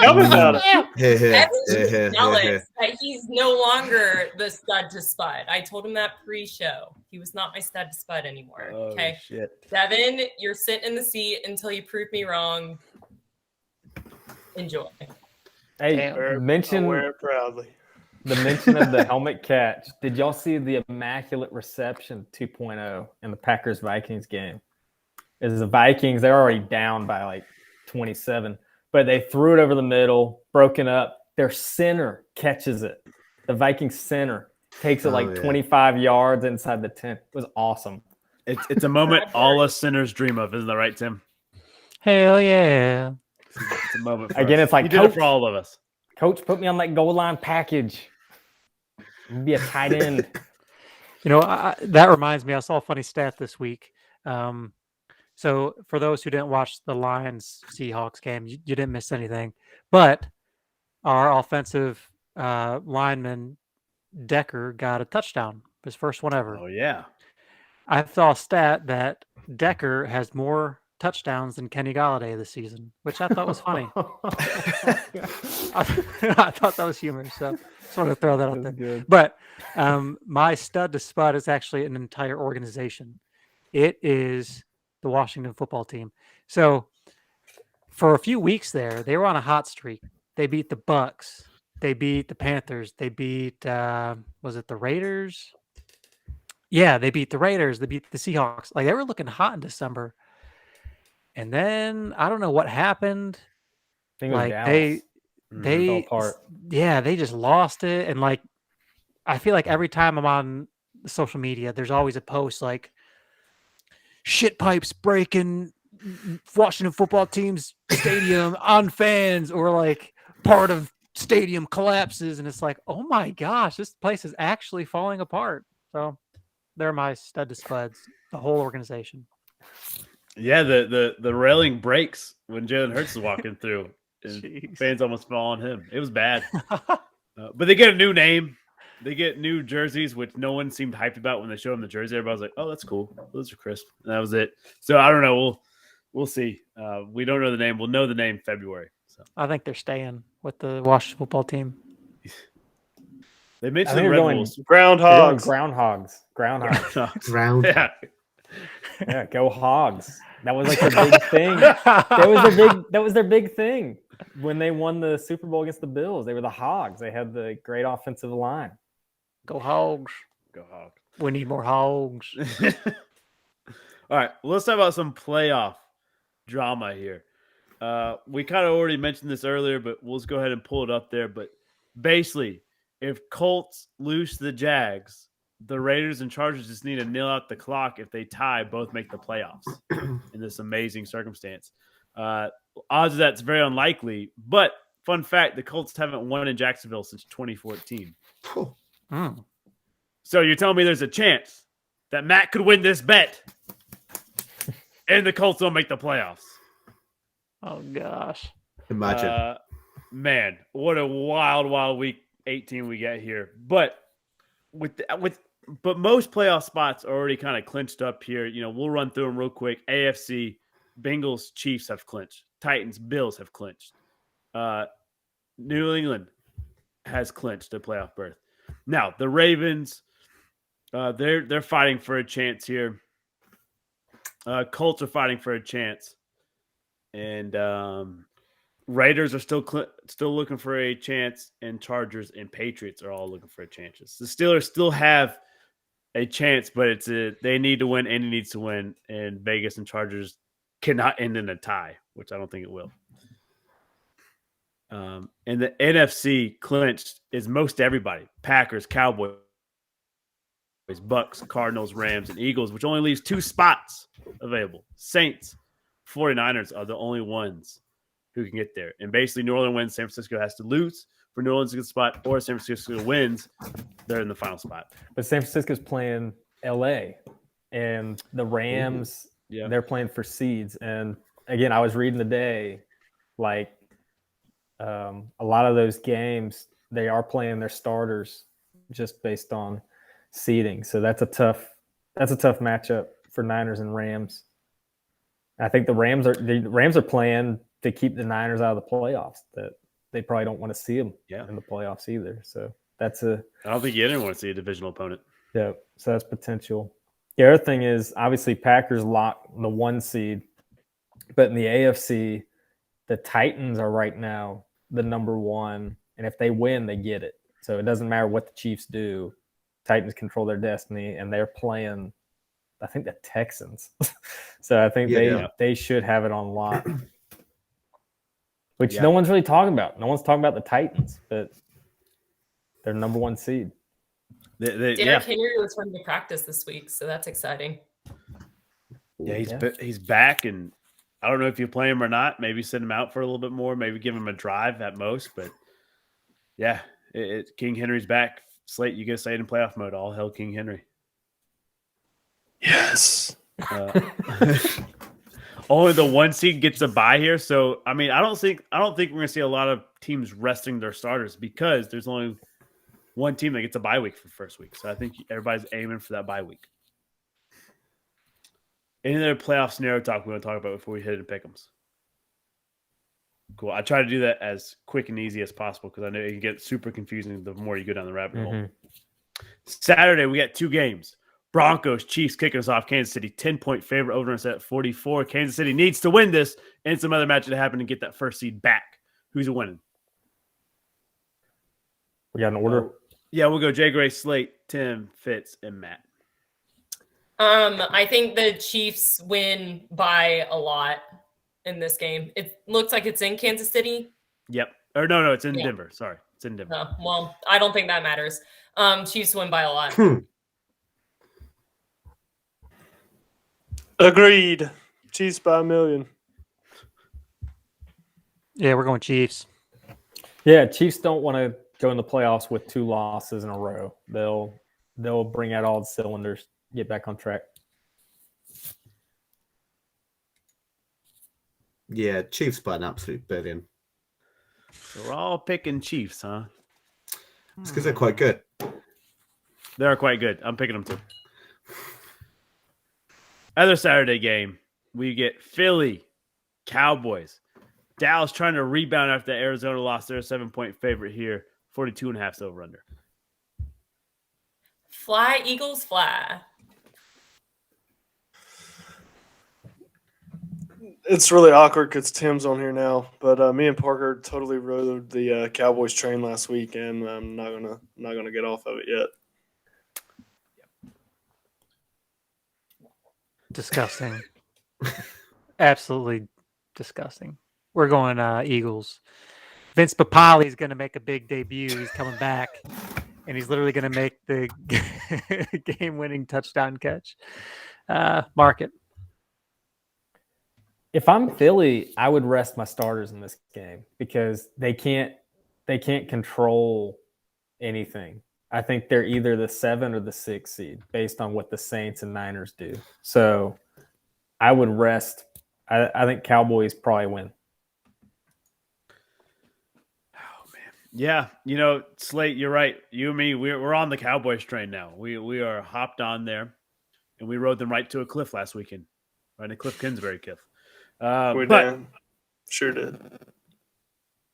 Speaker 2: Tell me about it.
Speaker 3: Evan's jealous that he's no longer the stud to spud. I told him that pre-show. He was not my stud to spud anymore. Okay.
Speaker 1: Shit.
Speaker 3: Devin, you're sitting in the seat until you prove me wrong. Enjoy.
Speaker 4: Hey,
Speaker 2: I wear it proudly.
Speaker 4: the mention of the helmet catch. Did y'all see the Immaculate Reception 2.0 in the Packers-Vikings game? Is the Vikings, they're already down by like 27, but they threw it over the middle, broken up. Their center catches it. The Vikings center takes it 25 yards inside the 10. It was awesome.
Speaker 1: It's a moment all us sinners dream of, isn't that right, Tim?
Speaker 5: Hell yeah.
Speaker 1: It's a moment for
Speaker 4: Again,
Speaker 1: us.
Speaker 4: it's like,
Speaker 1: you did it for all of us.
Speaker 4: Coach, put me on that goal line package. Be a tight end.
Speaker 5: You know, that reminds me, I saw a funny stat this week. So for those who didn't watch the Lions-Seahawks game, you didn't miss anything. But our offensive lineman, Decker, got a touchdown. His first one ever.
Speaker 1: Oh, yeah.
Speaker 5: I saw a stat that Decker has more touchdowns than Kenny Golladay this season, which I thought was funny. I thought that was humorous, so just wanted to throw that out there.
Speaker 4: Good.
Speaker 5: But my stud to spud is actually an entire organization. It is the Washington football team. So for a few weeks there, they were on a hot streak. They beat the Bucks. They beat the Panthers. They beat, was it the Raiders? Yeah, they beat the Raiders. They beat the Seahawks. Like, they were looking hot in December. And then I don't know what happened.
Speaker 4: I think it was
Speaker 5: Like
Speaker 4: Dallas.
Speaker 5: they
Speaker 4: fell apart.
Speaker 5: yeah, they just lost it. And like, I feel like every time I'm on social media, there's always a post like, shit pipes breaking, Washington football team's stadium on fans, or like part of stadium collapses, and it's like, oh my gosh, this place is actually falling apart. So they're my stud to spuds, the whole organization.
Speaker 1: Yeah, the railing breaks when Jalen Hurts is walking through, and
Speaker 5: Jeez.
Speaker 1: fans almost fall on him. It was bad. But they get a new name. They get new jerseys, which no one seemed hyped about when they showed them the jersey. Everybody was like, "Oh, that's cool. Those are crisp." And that was it. So I don't know. We'll see. We don't know the name. We'll know the name February. So
Speaker 5: I think they're staying with the Washington football team.
Speaker 1: they
Speaker 4: I
Speaker 1: mentioned
Speaker 4: think
Speaker 1: the
Speaker 4: they're
Speaker 1: Red
Speaker 4: going-
Speaker 1: Bulls.
Speaker 4: They're going
Speaker 2: Groundhogs.
Speaker 4: groundhogs.
Speaker 6: Ground.
Speaker 1: Yeah.
Speaker 4: Yeah, go Hogs. That was like their big thing. That was their big thing when they won the Super Bowl against the Bills. They were the Hogs. They had the great offensive line.
Speaker 5: Go Hogs.
Speaker 1: Go Hawks.
Speaker 5: We need more Hogs.
Speaker 1: All right, well, let's talk about some playoff drama here. We kind of already mentioned this earlier, but we'll just go ahead and pull it up there. But basically, if Colts lose to the Jags, the Raiders and Chargers just need to nil out the clock. If they tie, both make the playoffs in this amazing circumstance. Odds of that's very unlikely, but fun fact, the Colts haven't won in Jacksonville since 2014.
Speaker 5: Mm.
Speaker 1: So you're telling me there's a chance that Matt could win this bet and the Colts don't make the playoffs?
Speaker 5: Oh gosh.
Speaker 6: Imagine.
Speaker 1: Man, what a wild week 18 we get here. But but most playoff spots are already kind of clinched up here. You know, we'll run through them real quick. AFC, Bengals, Chiefs have clinched. Titans, Bills have clinched. New England has clinched a playoff berth. Now the Ravens, they're fighting for a chance here. Colts are fighting for a chance, and Raiders are still looking for a chance, and Chargers and Patriots are all looking for a chance. The Steelers still have a chance, but they need to win. Andy needs to win, and Vegas and Chargers cannot end in a tie, which I don't think it will. And the NFC clinched is most everybody: Packers, Cowboys, Bucks, Cardinals, Rams, and Eagles, which only leaves 2 spots available. Saints, 49ers are the only ones who can get there. And basically, New Orleans wins, San Francisco has to lose for New Orleans to get a spot, or San Francisco wins, they're in the final spot.
Speaker 4: But San Francisco's playing LA, and the Rams,
Speaker 1: Yeah.
Speaker 4: they're playing for seeds. And again, I was reading today, like a lot of those games, they are playing their starters just based on seeding. So that's a tough matchup for Niners and Rams. I think the Rams are playing to keep the Niners out of the playoffs. That they probably don't want to see them in the playoffs either. So
Speaker 1: I don't think you didn't want to see a divisional opponent.
Speaker 4: Yeah, so that's potential. The other thing is obviously Packers lock the 1 seed, but in the AFC, the Titans are right now the number 1, and if they win, they get it. So it doesn't matter what the Chiefs do. Titans control their destiny, and they're playing, I think, the Texans. So I think they should have it on lock, which no one's really talking about. No one's talking about the Titans, but they're number 1 seed.
Speaker 3: Derrick Henry returned to practice this week, so that's exciting.
Speaker 1: Yeah, he's back, and I don't know if you play him or not. Maybe send him out for a little bit more. Maybe give him a drive at most. But yeah, King Henry's back. Slate, you get Slate in playoff mode. All hell King Henry.
Speaker 2: Yes.
Speaker 1: Only the 1 seed gets a bye here. So I mean, I don't think we're gonna see a lot of teams resting their starters because there's only 1 team that gets a bye week for the first week. So I think everybody's aiming for that bye week. Any other playoff scenario talk we want to talk about before we hit into pick'ems? Cool. I try to do that as quick and easy as possible because I know it can get super confusing the more you go down the rabbit hole. Saturday, we got 2 games. Broncos, Chiefs kicking us off. Kansas City, 10-point favorite over us at 44. Kansas City needs to win this and some other matches to happen to get that first seed back. Who's winning?
Speaker 4: We got an order.
Speaker 1: Yeah, we'll go Jay Gray, Slate, Tim, Fitz, and Matt.
Speaker 3: I think the Chiefs win by a lot in this game. It looks like it's in Kansas City.
Speaker 1: Yep. Or no, it's in Denver. Sorry. It's in Denver.
Speaker 3: Well, I don't think that matters. Chiefs win by a lot.
Speaker 2: Agreed. Chiefs by 1 million.
Speaker 5: Yeah, we're going Chiefs.
Speaker 4: Yeah, Chiefs don't want to go in the playoffs with 2 losses in a row. They'll bring out all the cylinders, get back on track.
Speaker 6: Yeah, Chiefs by an absolute billion.
Speaker 1: So we're all picking Chiefs, huh?
Speaker 6: It's because they're quite good.
Speaker 1: They're quite good. I'm picking them too. Other Saturday game, we get Philly, Cowboys. Dallas trying to rebound after Arizona lost their 7-point favorite here. 42.5 over under.
Speaker 3: Fly, Eagles, fly.
Speaker 2: It's really awkward because Tim's on here now, but me and Parker totally rode the Cowboys train last week, and I'm not gonna get off of it yet.
Speaker 5: Disgusting. Absolutely disgusting. We're going Eagles. Vince Papale is going to make a big debut. He's coming back, and he's literally going to make the game-winning touchdown catch. Mark it.
Speaker 4: If I'm Philly, I would rest my starters in this game because they can't control anything. I think they're either the 7 or the 6 seed based on what the Saints and Niners do. So I would rest. I think Cowboys probably win.
Speaker 1: Oh man, yeah. Slate, you're right. You and me, we're on the Cowboys train now. We are hopped on there, and we rode them right to a cliff last weekend, right? A Cliff Kingsbury cliff.
Speaker 2: We
Speaker 1: But
Speaker 2: did. Sure did.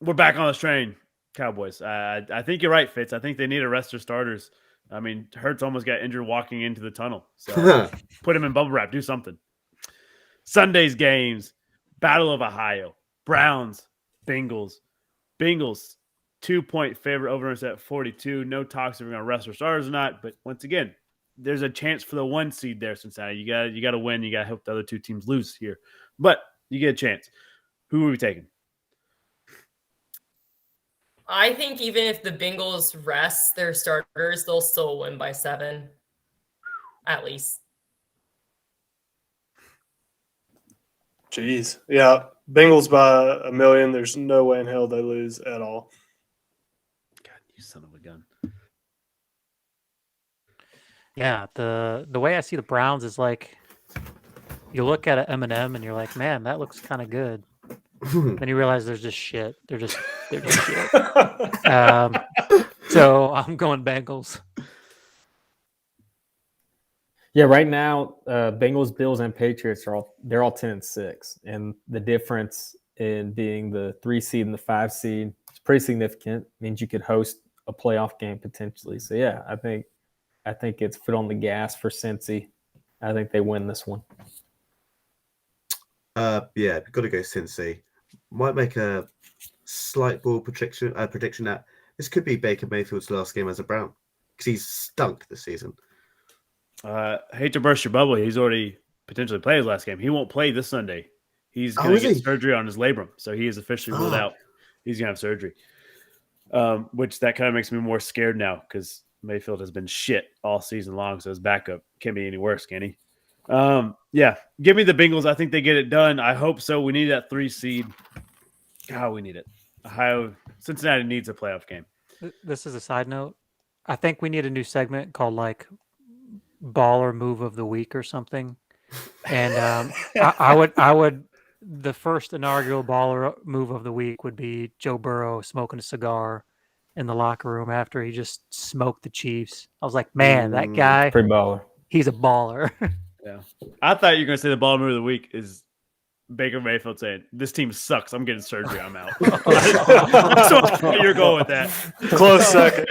Speaker 1: we're back on this train, Cowboys. I think you're right, Fitz. I think they need to rest their starters. I mean, Hurts almost got injured walking into the tunnel. So put him in bubble wrap. Do something. Sunday's games, Battle of Ohio, Browns, Bengals. Bengals, 2-point favorite, over at 42. No talks if we're going to rest our starters or not. But once again, there's a chance for the 1 seed there, Cincinnati. You got to win. You got to hope the other 2 teams lose here. But you get a chance. Who are we taking?
Speaker 3: I think even if the Bengals rest their starters, they'll still win by 7, at least.
Speaker 2: Jeez. Yeah. Bengals by 1 million. There's no way in hell they lose at all.
Speaker 1: God, you son of a gun.
Speaker 5: Yeah, the way I see the Browns is like you look at Eminem and you're like, man, that looks kind of good. Then you realize there's just shit. They're just shit. So I'm going Bengals.
Speaker 4: Yeah, right now, Bengals, Bills, and Patriots are all 10-6, and the difference in being the 3 seed and the 5 seed is pretty significant. It means you could host a playoff game potentially. So yeah, I think it's foot on the gas for Cincy. I think they win this one.
Speaker 6: Yeah, we've got to go Cincy. Might make a slight ball prediction that this could be Baker Mayfield's last game as a Brown because he's stunk this season.
Speaker 1: Hate to burst your bubble. He's already potentially played his last game. He won't play this Sunday. He's going to get surgery on his labrum, so he is officially ruled out. He's going to have surgery, which that kind of makes me more scared now because Mayfield has been shit all season long, so his backup can't be any worse, can he? Yeah, give me the Bengals. I think they get it done. I hope so. We need that 3 seed. God, we need it. Cincinnati needs a playoff game.
Speaker 5: This is a side note. I think we need a new segment called like Baller Move of the Week or something. And I would the first inaugural Baller Move of the Week would be Joe Burrow smoking a cigar in the locker room after he just smoked the Chiefs. I was like, man, that guy,
Speaker 4: Pretty baller.
Speaker 5: he's a baller.
Speaker 1: Yeah, I thought you were going to say the Baller Move of the Week is Baker Mayfield saying, "This team sucks. I'm getting surgery. I'm out." So you're going with that.
Speaker 2: Close second.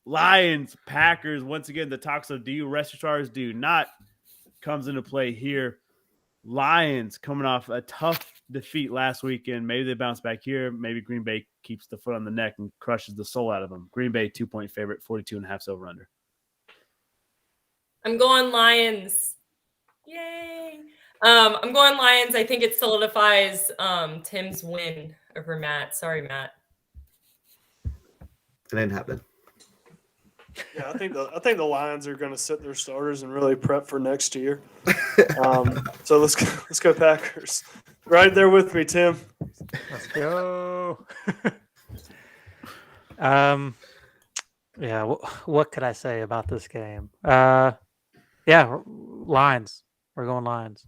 Speaker 1: Lions, Packers. Once again, the talks of do you rest your stars, do you not comes into play here. Lions coming off a tough defeat last weekend. Maybe they bounce back here. Maybe Green Bay keeps the foot on the neck and crushes the soul out of them. Green Bay 2-point favorite, 42.5 over under.
Speaker 3: I'm going Lions. Yay. I'm going Lions. I think it solidifies Tim's win over Matt. Sorry, Matt.
Speaker 6: It ain't happening.
Speaker 2: Yeah, I think the Lions are going to sit their starters and really prep for next year. So let's go Packers. Right there with me, Tim.
Speaker 5: Let's go. Yeah. What could I say about this game? Yeah, Lions. We're going Lions.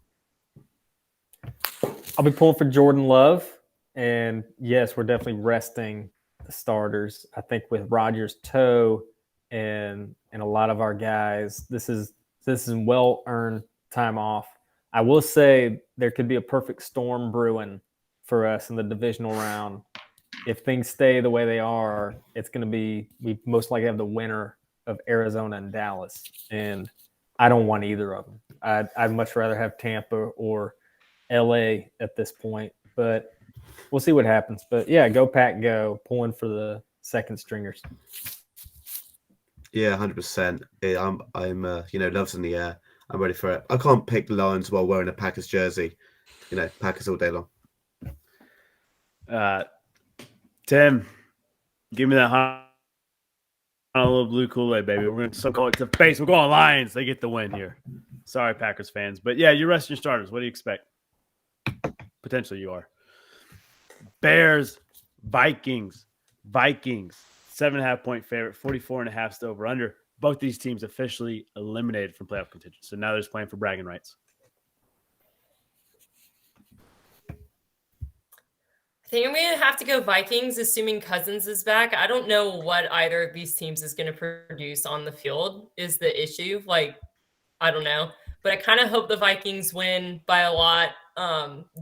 Speaker 4: I'll be pulling for Jordan Love, and yes, we're definitely resting the starters. I think with Rodgers' toe and a lot of our guys, this is well earned time off. I will say there could be a perfect storm brewing for us in the divisional round. If things stay the way they are, it's going to be we most likely have the winner of Arizona and Dallas, and I don't want either of them. I'd much rather have Tampa or LA at this point, but we'll see what happens. But yeah, go Pack, go, pulling for the second stringers.
Speaker 6: Yeah, 100%. I'm Love's in the air. I'm ready for it. I can't pick the Lions while wearing a Packers jersey. Packers all day long.
Speaker 1: Tim, give me that Honolulu blue Kool-Aid, baby. We're going to call it to face. We're going Lions. They get the win here. Sorry, Packers fans. But yeah, you rest your starters. What do you expect? Potentially you are. Bears, Vikings. 7.5 point favorite, 44.5 over under. Both these teams officially eliminated from playoff contention. So now they're just playing for bragging rights.
Speaker 3: I think I'm going to have to go Vikings, assuming Cousins is back. I don't know what either of these teams is going to produce on the field is the issue. I don't know. But I kind of hope the Vikings win by a lot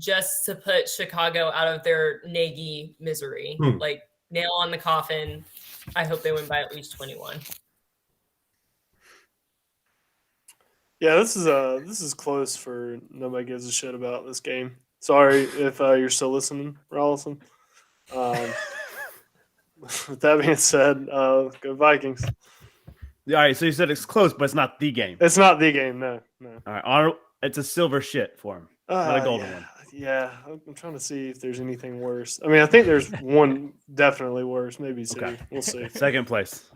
Speaker 3: just to put Chicago out of their Nagy misery. Nail on the coffin. I hope they win by at least 21.
Speaker 2: Yeah, this is close for nobody gives a shit about this game. Sorry if you're still listening, Rollison. With that being said, go Vikings.
Speaker 1: All right, so you said it's close, but it's not the game.
Speaker 2: It's not the game, no.
Speaker 1: All right, it's a silver shit for him, not a golden one.
Speaker 2: Yeah, I'm trying to see if there's anything worse. I mean, I think there's one definitely worse, maybe two. Okay. We'll see.
Speaker 1: Second place.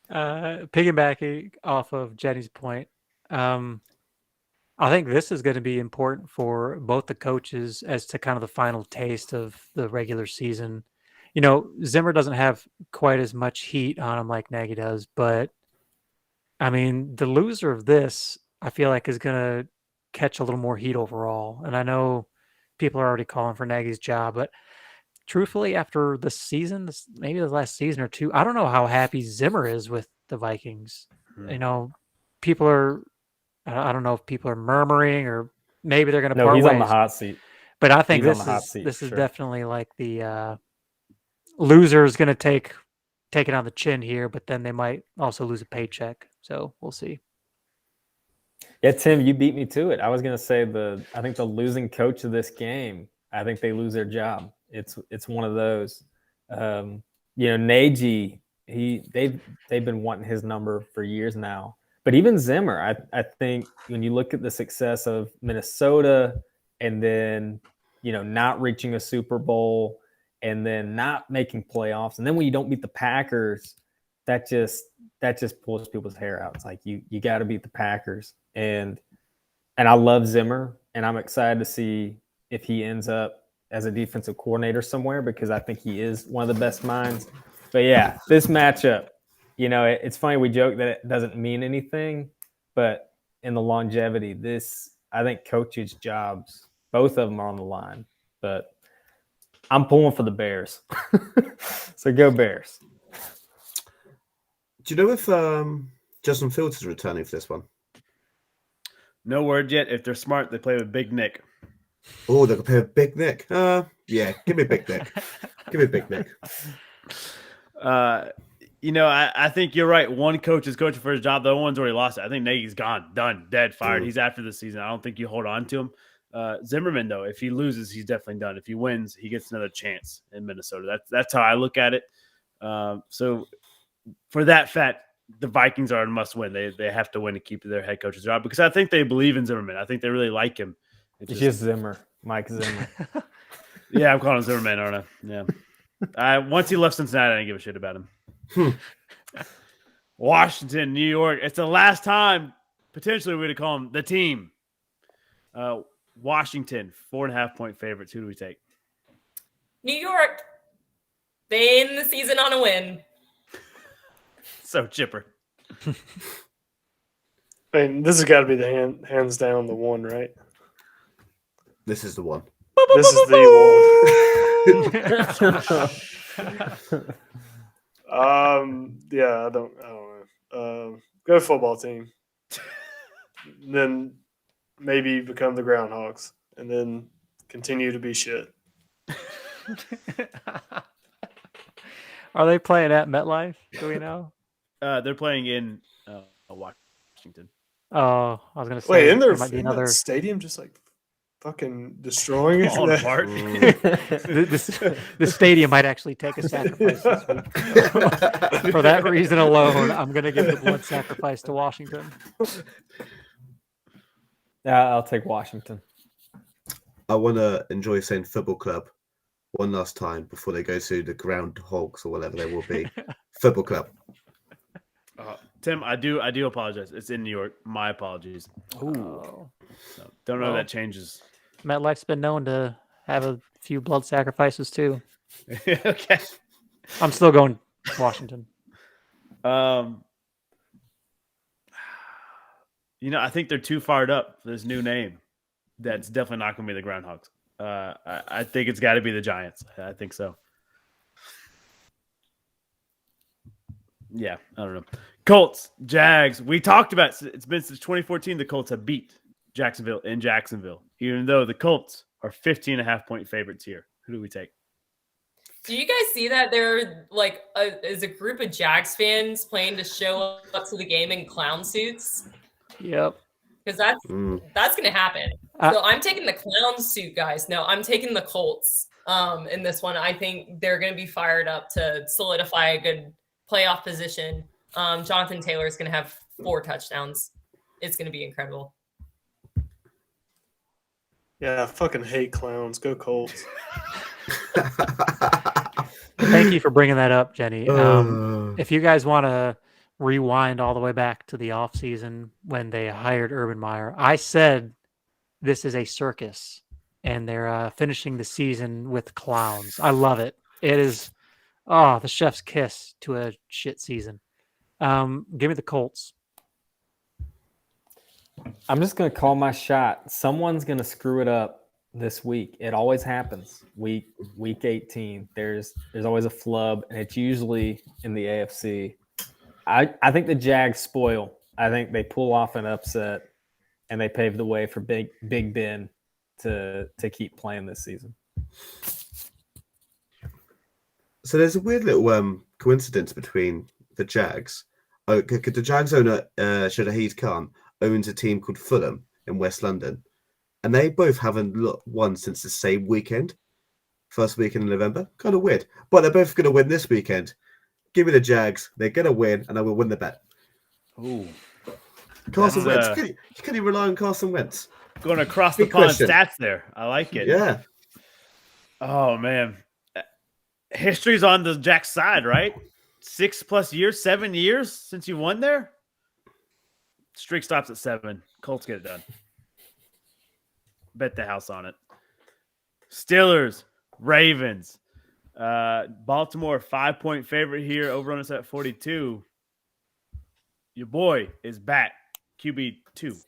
Speaker 5: Piggybacking off of Jenny's point, I think this is going to be important for both the coaches as to kind of the final taste of the regular season. Zimmer doesn't have quite as much heat on him like Nagy does, but I mean, the loser of this, I feel like, is going to catch a little more heat overall. And I know people are already calling for Nagy's job, but truthfully, after the season, maybe the last season or two, I don't know how happy Zimmer is with the Vikings. People are, I don't know if people are murmuring or maybe they're going to part
Speaker 4: he's
Speaker 5: ways.
Speaker 4: On the hot seat.
Speaker 5: But I think this is definitely like the loser is going to take it on the chin here, but then they might also lose a paycheck. So we'll see.
Speaker 4: Yeah, Tim, you beat me to it. I was going to say I think the losing coach of this game, I think they lose their job. It's one of those. Nagy, they've been wanting his number for years now. But even Zimmer, I think when you look at the success of Minnesota and then, not reaching a Super Bowl and then not making playoffs, and then when you don't beat the Packers, that just pulls people's hair out. It's like you got to beat the Packers. And I love Zimmer, and I'm excited to see if he ends up as a defensive coordinator somewhere because I think he is one of the best minds. But yeah, this matchup, it's funny we joke that it doesn't mean anything, but in the longevity, I think coaches' jobs, both of them are on the line. But I'm pulling for the Bears. So go Bears.
Speaker 6: Do you know if Justin Fields is returning for this one?
Speaker 1: No word yet. If they're smart, they play with Big Nick.
Speaker 6: Oh, they can play with Big Nick. Yeah, give me Big Nick. Give me Big Nick.
Speaker 1: I think you're right. One coach is coaching for his job. The other one's already lost it. I think Nagy's gone, done, dead, fired. He's after the season. I don't think you hold on to him. Zimmerman, though, if he loses, he's definitely done. If he wins, he gets another chance in Minnesota. That's how I look at it. So for that fact, the Vikings are a must win. They have to win to keep their head coach's job because I think they believe in Zimmerman. I think they really like him.
Speaker 4: It's just Zimmer, Mike Zimmer.
Speaker 1: Yeah, I'm calling him Zimmerman, aren't I? Yeah. Once he left Cincinnati, I didn't give a shit about him. Washington, New York. It's the last time potentially we're going to call them the team. Washington, 4.5-point favorites. Who do we take?
Speaker 3: New York. They end the season on a win.
Speaker 1: So chipper.
Speaker 2: I mean, this has got to be the hands down the one, right?
Speaker 6: This is the one.
Speaker 2: This is the one. Yeah, I don't know. Go football team. Then maybe become the Groundhogs, and then continue to be shit.
Speaker 5: Are they playing at MetLife? Do we know?
Speaker 1: They're playing in Washington.
Speaker 5: Oh, I was gonna say.
Speaker 2: Wait, in
Speaker 5: there might be
Speaker 2: in
Speaker 5: another.
Speaker 2: that stadium, just like fucking destroying it.
Speaker 1: Falling apart.
Speaker 5: The stadium might actually take a sacrifice this week. For that reason alone, I'm gonna give the blood sacrifice to Washington.
Speaker 4: I'll take Washington.
Speaker 6: I want to enjoy saying football club one last time before they go to the Groundhogs or whatever they will be. Football club.
Speaker 1: Tim, I do apologize. It's in New York. My apologies.
Speaker 5: Ooh.
Speaker 1: So, don't know if that changes.
Speaker 5: MetLife's been known to have a few blood sacrifices too.
Speaker 1: Okay.
Speaker 5: I'm still going Washington.
Speaker 1: I think they're too fired up for this new name. That's definitely not going to be the Groundhogs. I think it's got to be the Giants. I think so. Yeah, I don't know. Colts, Jags. We talked about it's been since 2014 the Colts have beat Jacksonville in Jacksonville, even though the Colts are 15.5-point favorites here. Who do we take?
Speaker 3: Do you guys see that there is a group of Jags fans planning to show up to the game in clown suits?
Speaker 5: Yep.
Speaker 3: Because that's going to happen. So I'm taking the clown suit, guys. No, I'm taking the Colts in this one. I think they're going to be fired up to solidify a good playoff position. Jonathan Taylor is going to have 4 touchdowns. It's going to be incredible.
Speaker 2: Yeah, I fucking hate clowns. Go Colts.
Speaker 5: Thank you for bringing that up, Jenny. If you guys want to rewind all the way back to the offseason when they hired Urban Meyer, I said this is a circus, and they're finishing the season with clowns. I love it. It is the chef's kiss to a shit season. Give me the Colts.
Speaker 4: I'm just going to call my shot. Someone's going to screw it up this week. It always happens. Week 18, there's always a flub, and it's usually in the AFC. I think the Jags spoil. I think they pull off an upset, and they pave the way for Big Ben to keep playing this season.
Speaker 6: So there's a weird little coincidence between the Jags. The Jags owner, Shahid Khan, owns a team called Fulham in West London. And they both haven't won since the same weekend. First weekend in November. Kind of weird. But they're both going to win this weekend. Give me the Jags. They're going to win, and I will win the bet.
Speaker 1: Ooh.
Speaker 6: Carson Wentz. Can you rely on Carson Wentz?
Speaker 1: Going across the pond stats there. I like it.
Speaker 6: Yeah.
Speaker 1: Oh, man. History's on the Jack's side, right? 6+ years, 7 years since you won there? Streak stops at 7. Colts get it done. Bet the house on it. Steelers, Ravens. Baltimore, 5-point favorite here. Over on us at 42. Your boy is back. QB2.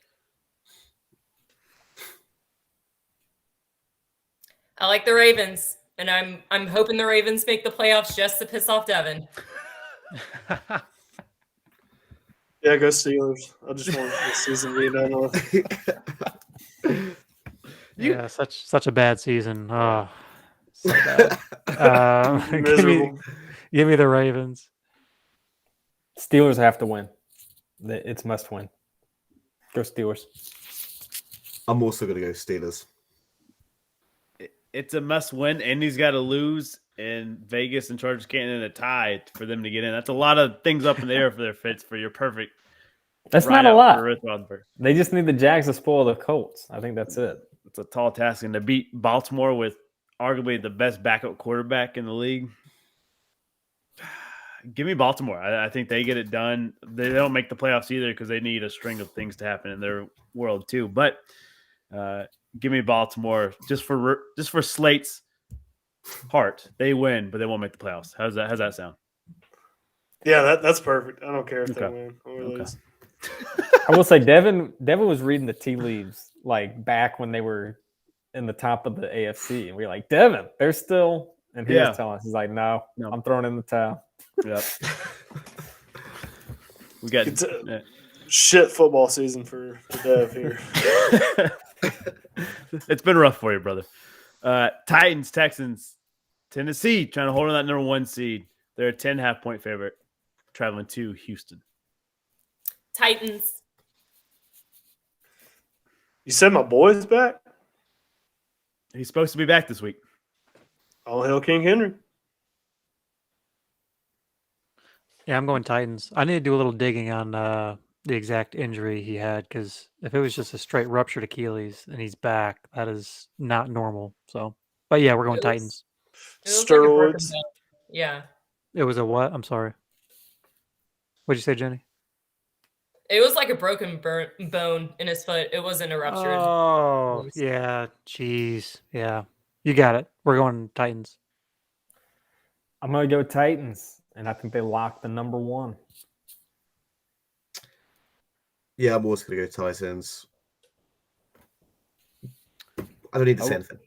Speaker 3: I like the Ravens, and I'm hoping the Ravens make the playoffs just to piss off Devin.
Speaker 2: Yeah, go Steelers. I just want this season to be done with.
Speaker 5: Yeah, such a bad season. Oh, so bad. Give me the Ravens.
Speaker 4: Steelers have to win. It's must win. Go Steelers.
Speaker 6: I'm also going to go Steelers.
Speaker 1: It's a must win, and he's got to lose, and Vegas and Chargers can't in a tie for them to get in. That's a lot of things up in the air for their fits for your perfect.
Speaker 4: That's not a lot. They just need the Jags to spoil the Colts. I think that's it.
Speaker 1: It's a tall task, and to beat Baltimore with arguably the best backup quarterback in the league. Give me Baltimore. I think they get it done. They don't make the playoffs either because they need a string of things to happen in their world too. But give me Baltimore just for Slate's heart. They win, but they won't make the playoffs. How's that sound?
Speaker 2: Yeah, that's perfect. I don't care if they
Speaker 1: Okay.
Speaker 2: win or
Speaker 1: Okay.
Speaker 2: lose.
Speaker 4: I will say Devin was reading the tea leaves like back when they were in the top of the AFC, and we were like, Devin, they're still, and he
Speaker 1: Yeah.
Speaker 4: was telling us, he's like, no,
Speaker 1: No.
Speaker 4: I'm throwing in the towel.
Speaker 1: Yep. We got
Speaker 2: It's a shit football season for Dev here.
Speaker 1: It's been rough for you, brother. Titans, Texans, Tennessee trying to hold on that number 1 seed. They're a 10.5 point favorite, traveling to Houston.
Speaker 3: Titans.
Speaker 2: You said my boy's back?
Speaker 1: He's supposed to be back this week.
Speaker 2: All hail King Henry.
Speaker 5: Yeah, I'm going Titans. I need to do a little digging on the exact injury he had because if it was just a straight ruptured Achilles and he's back, that is not normal. So, but yeah, we're going
Speaker 3: It was-
Speaker 5: Titans.
Speaker 3: It was like a broken
Speaker 2: Steroids.
Speaker 3: bone. Yeah.
Speaker 5: It was a what? I'm sorry. What'd you say, Jenny?
Speaker 3: It was like a broken bone in his foot. It wasn't a ruptured.
Speaker 5: Oh,
Speaker 3: Achilles.
Speaker 5: yeah. Jeez. Yeah. You got it. We're going Titans.
Speaker 4: I'm going to go Titans, and I think they locked the number 1.
Speaker 6: Yeah, I'm also going to go Titans. I don't need to say anything.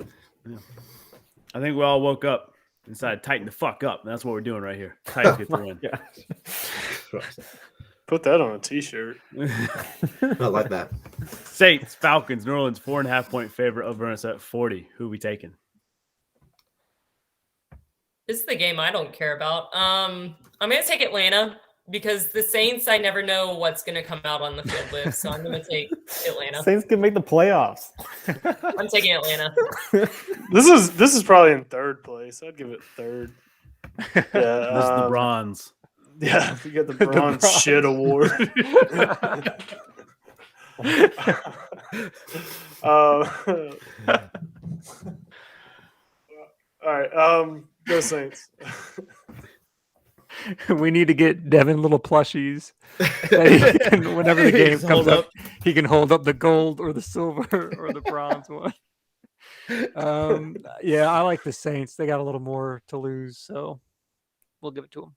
Speaker 1: I think we all woke up and decided to tighten the fuck up. And that's what we're doing right here. Titans get the win.
Speaker 4: Yeah.
Speaker 2: Put that on a t-shirt.
Speaker 6: Not like that.
Speaker 1: Saints, Falcons, New Orleans, 4.5 point favorite over us at 40. Who we taking?
Speaker 3: This is the game I don't care about. I'm gonna take Atlanta because the Saints, I never know what's gonna come out on the field with. So I'm gonna take Atlanta.
Speaker 4: Saints can make the playoffs.
Speaker 3: I'm taking Atlanta.
Speaker 2: This is probably in third place. I'd give it third. Yeah,
Speaker 1: This is the bronze.
Speaker 2: Yeah, you get the bronze shit award. All right, go Saints.
Speaker 5: We need to get Devin little plushies. That he can, whenever the game
Speaker 1: Just
Speaker 5: comes
Speaker 1: hold
Speaker 5: up, he can hold up the gold or the silver or the bronze one. Yeah, I like the Saints. They got a little more to lose, so we'll give it to them.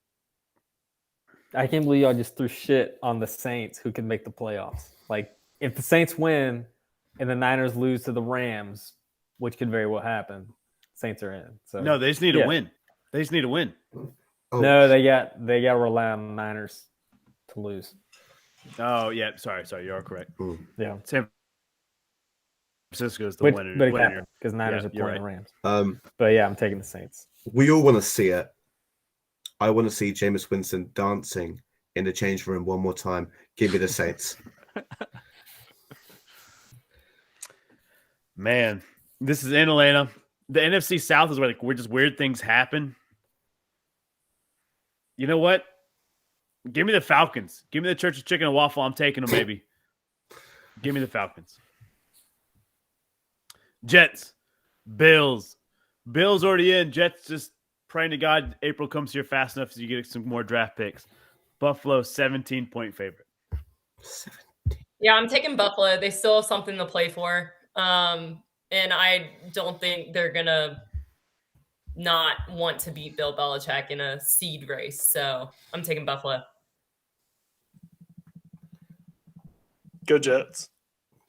Speaker 4: I can't believe y'all just threw shit on the Saints who can make the playoffs. Like, if the Saints win and the Niners lose to the Rams, which could very well happen, Saints are in. So
Speaker 1: No, they just need
Speaker 4: Yeah.
Speaker 1: to win. They just need to win.
Speaker 6: Oh,
Speaker 4: no, they got to rely on the Niners to lose.
Speaker 1: Oh, yeah. Sorry. You are correct.
Speaker 4: Yeah,
Speaker 1: San Francisco is the
Speaker 4: but
Speaker 1: winner.
Speaker 4: it
Speaker 1: winner.
Speaker 4: happened because Niners
Speaker 1: Yeah,
Speaker 4: are
Speaker 1: you're
Speaker 4: playing the Rams.
Speaker 6: Um,
Speaker 4: But yeah, I'm taking the Saints.
Speaker 6: we all want to see it. I want to see Jameis Winston dancing in the change room one more time. Give me the Saints.
Speaker 1: Man, this is in Atlanta. The NFC South is where just weird things happen. You know what? Give me the Falcons. Give me the Church of Chicken and Waffle. I'm taking them, baby. Give me the Falcons. Jets, Bills. Bills already in. Jets just praying to God April comes here fast enough so you get some more draft picks. Buffalo, 17-point favorite.
Speaker 3: Yeah, I'm taking Buffalo. They still have something to play for. And I don't think they're going to not want to beat Bill Belichick in a seed race. So I'm taking Buffalo.
Speaker 2: Go Jets.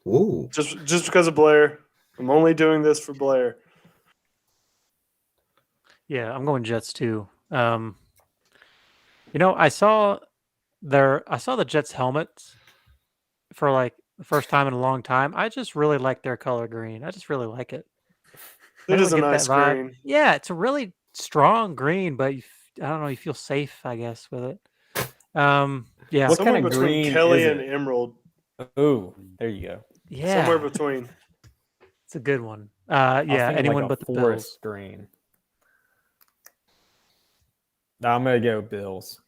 Speaker 6: Ooh.
Speaker 2: Just because of Blair. I'm only doing this for Blair.
Speaker 5: Yeah, I'm going Jets too. I saw the Jets helmets for like the first time in a long time. I just really like their color green. I just really like it. I
Speaker 2: It is a
Speaker 5: don't get
Speaker 2: nice
Speaker 5: that vibe.
Speaker 2: green.
Speaker 5: Yeah, it's a really strong green, but I don't know, you feel safe, I guess, with it. Yeah,
Speaker 4: What
Speaker 2: Somewhere
Speaker 4: kind of
Speaker 2: between
Speaker 4: green
Speaker 2: Kelly
Speaker 4: is
Speaker 2: and
Speaker 4: it?
Speaker 2: Emerald.
Speaker 4: Oh, there you go.
Speaker 5: yeah,
Speaker 2: Somewhere between.
Speaker 5: it's a good one.
Speaker 4: I was
Speaker 5: Yeah,
Speaker 4: thinking
Speaker 5: anyone
Speaker 4: like a
Speaker 5: but the Bills.
Speaker 4: forest green. No, I'm gonna go Bills.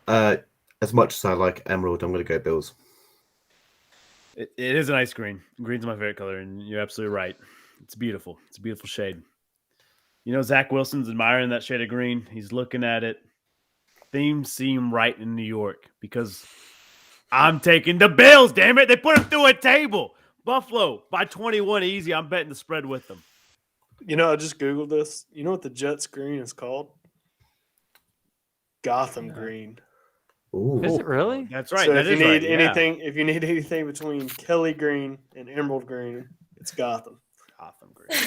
Speaker 6: As much as I like Emerald, I'm going to go Bills.
Speaker 1: It is a nice green. Green's my favorite color, and you're absolutely right. It's beautiful. It's a beautiful shade. You know, Zach Wilson's admiring that shade of green. He's looking at it. theme seem right in New York because I'm taking the Bills, damn it. They put them through a table. Buffalo by 21 easy. I'm betting the spread with them.
Speaker 2: You know, I just Googled this. You know what the Jets green is called? Gotham green.
Speaker 6: Ooh.
Speaker 5: Is it really?
Speaker 1: That's right.
Speaker 2: So
Speaker 1: that
Speaker 2: if you
Speaker 1: is
Speaker 2: need
Speaker 1: right, yeah.
Speaker 2: anything, if you need anything between Kelly green and Emerald green, it's Gotham.
Speaker 1: Gotham green.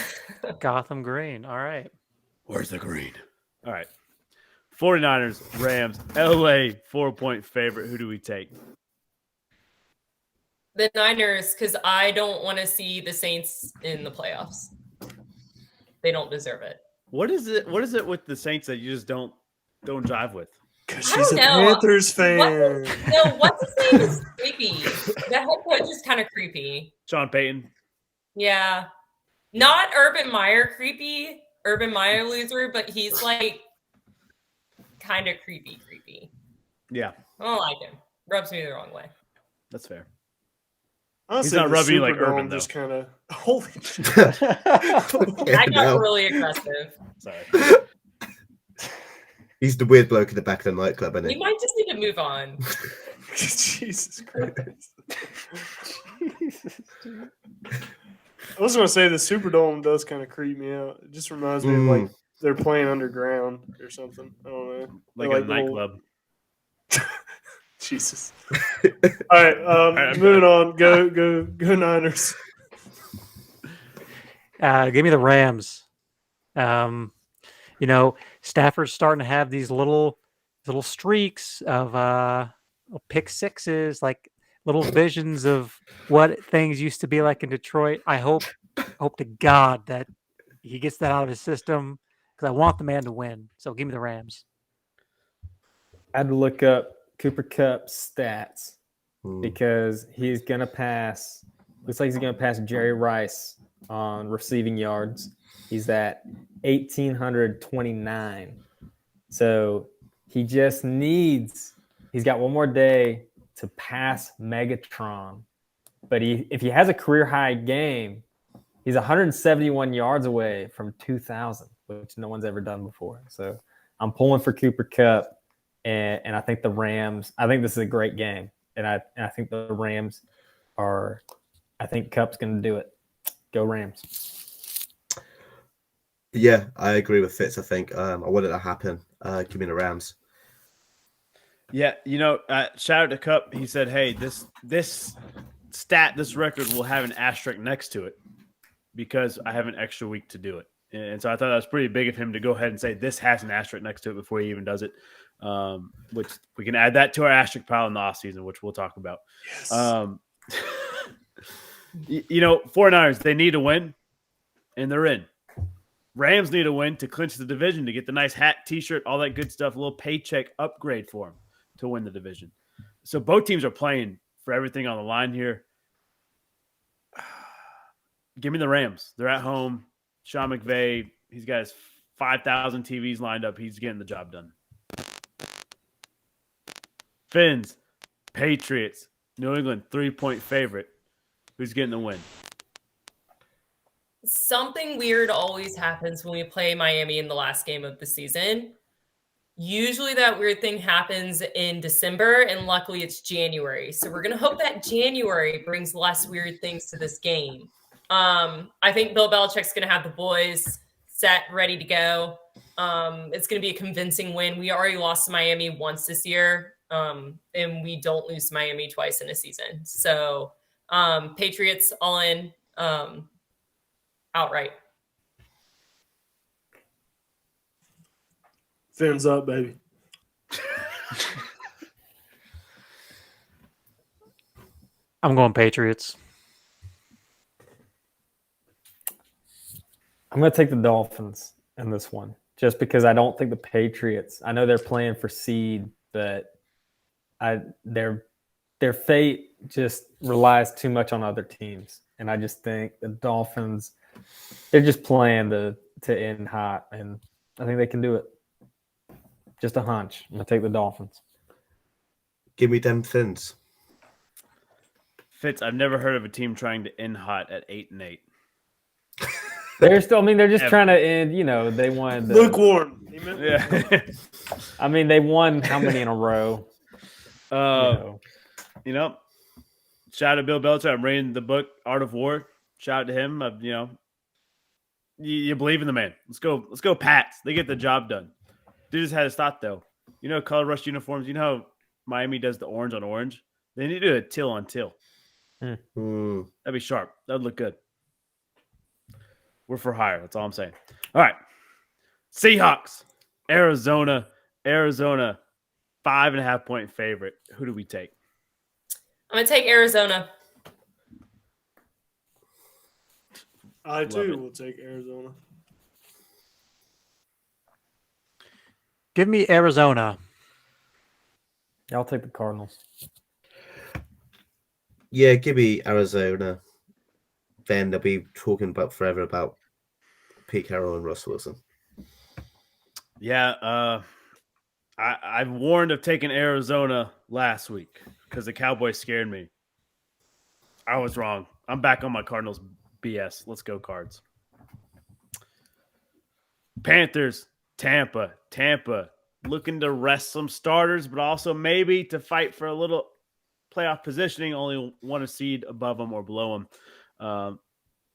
Speaker 5: Gotham Green. All right.
Speaker 1: Where's the green? All right. 49ers, Rams, LA 4-point favorite. Who do we take?
Speaker 3: The Niners, because I don't want to see the Saints in the playoffs. They don't deserve it.
Speaker 1: What is it with the Saints that you just don't jive with?
Speaker 2: Because
Speaker 3: I
Speaker 2: she's a
Speaker 3: don't know.
Speaker 2: Panthers fan.
Speaker 3: What's his name is creepy. The head coach is kind of creepy.
Speaker 1: Sean Payton.
Speaker 3: Yeah. Not Urban Meyer creepy, Urban Meyer loser, but he's like kind of creepy.
Speaker 1: Yeah,
Speaker 3: I don't like him. Rubs me the wrong way.
Speaker 1: that's fair.
Speaker 2: Honestly,
Speaker 1: not
Speaker 2: the
Speaker 1: rubbing you like
Speaker 2: Superdome
Speaker 1: Urban, though.
Speaker 2: just kind of holy shit.
Speaker 3: I got
Speaker 6: no.
Speaker 3: really aggressive.
Speaker 1: Sorry.
Speaker 6: He's the weird bloke in the back of the nightclub, isn't
Speaker 3: We
Speaker 6: he?
Speaker 3: might just need to move on.
Speaker 2: Jesus Christ. I was going to say the Superdome does kind of creep me out. It just reminds me of like they're playing underground or something. I don't know.
Speaker 1: Like
Speaker 2: They're
Speaker 1: a nightclub.
Speaker 2: Jesus. All right, moving on. Go Niners.
Speaker 5: Give me the Rams. You know, Stafford's starting to have these little streaks of pick sixes, like little visions of what things used to be like in Detroit. I hope to God that he gets that out of his system because I want the man to win. So give me the Rams.
Speaker 4: I had to look up Cooper Kupp's stats because he's going to pass. Looks like he's going to pass Jerry Rice on receiving yards. He's at 1,829. So he just needs, he's got one more day to pass Megatron. But if he has a career high game, he's 171 yards away from 2,000, which no one's ever done before. So I'm pulling for Cooper Kupp. And I think the Rams, I think this is a great game. And I think the Rams are, I think Kupp's going to do it. Go Rams.
Speaker 6: Yeah, I agree with Fitz. I think I want it to happen. Give me the Rams.
Speaker 1: Yeah, you know, shout out to Kupp. He said, "Hey, this stat, this record will have an asterisk next to it because I have an extra week to do it." And so I thought that was pretty big of him to go ahead and say this has an asterisk next to it before he even does it. Which we can add that to our asterisk pile in the offseason, which we'll talk about.
Speaker 2: Yes.
Speaker 1: You know, 49ers, they need to win, and they're in. Rams need a win to clinch the division, to get the nice hat, T-shirt, all that good stuff, a little paycheck upgrade for them to win the division. So both teams are playing for everything on the line here. Give me the Rams. They're at home. Sean McVay, he's got his 5,000 TVs lined up. He's getting the job done. Fins, Patriots, New England 3-point favorite. Who's getting the win?
Speaker 3: Something weird always happens when we play Miami in the last game of the season. Usually that weird thing happens in December, and luckily it's January. So we're going to hope that January brings less weird things to this game. I think Bill Belichick's going to have the boys set, ready to go. It's going to be a convincing win. We already lost to Miami once this year, and we don't lose to Miami twice in a season. So Patriots all in outright.
Speaker 2: Fins up, baby.
Speaker 5: I'm going Patriots.
Speaker 4: I'm going to take the Dolphins in this one, just because I don't think the Patriots, I know they're playing for seed, but their fate just relies too much on other teams. And I just think the Dolphins, they're just playing to end hot, and I think they can do it. Just a hunch. I'm going to take the Dolphins.
Speaker 6: Give me them Fins.
Speaker 1: Fitz, I've never heard of a team trying to end hot at 8-8.
Speaker 4: They're still, I mean, they're just
Speaker 1: Ever.
Speaker 4: trying to end, they wanted the,
Speaker 2: Lukewarm. He
Speaker 1: Yeah.
Speaker 4: I mean, they won how many in a row?
Speaker 1: You know, shout out to Bill Belichick. I'm reading the book Art of War. Shout out to him. You believe in the man. Let's go, Pats. They get the job done. Dude just had his thought though. You know, color rush uniforms. You know how Miami does the orange on orange. They need to do a till on till.
Speaker 6: Mm.
Speaker 1: That'd be sharp. That'd look good. We're for hire. That's all I'm saying. All right. Seahawks, Arizona, 5.5 point favorite. Who do we take?
Speaker 3: I'm going to take Arizona.
Speaker 2: I too
Speaker 1: it.
Speaker 2: will take Arizona.
Speaker 5: Give me Arizona.
Speaker 4: I'll take the Cardinals.
Speaker 6: Yeah, give me Arizona. Then they'll be talking about forever about Pete Carroll and Russ Wilson.
Speaker 1: Yeah, I've warned of taking Arizona last week because the Cowboys scared me. I was wrong. I'm back on my Cardinals BS. Let's go, Cards. Panthers, Tampa looking to rest some starters, but also maybe to fight for a little playoff positioning. Only one a seed above them or below them.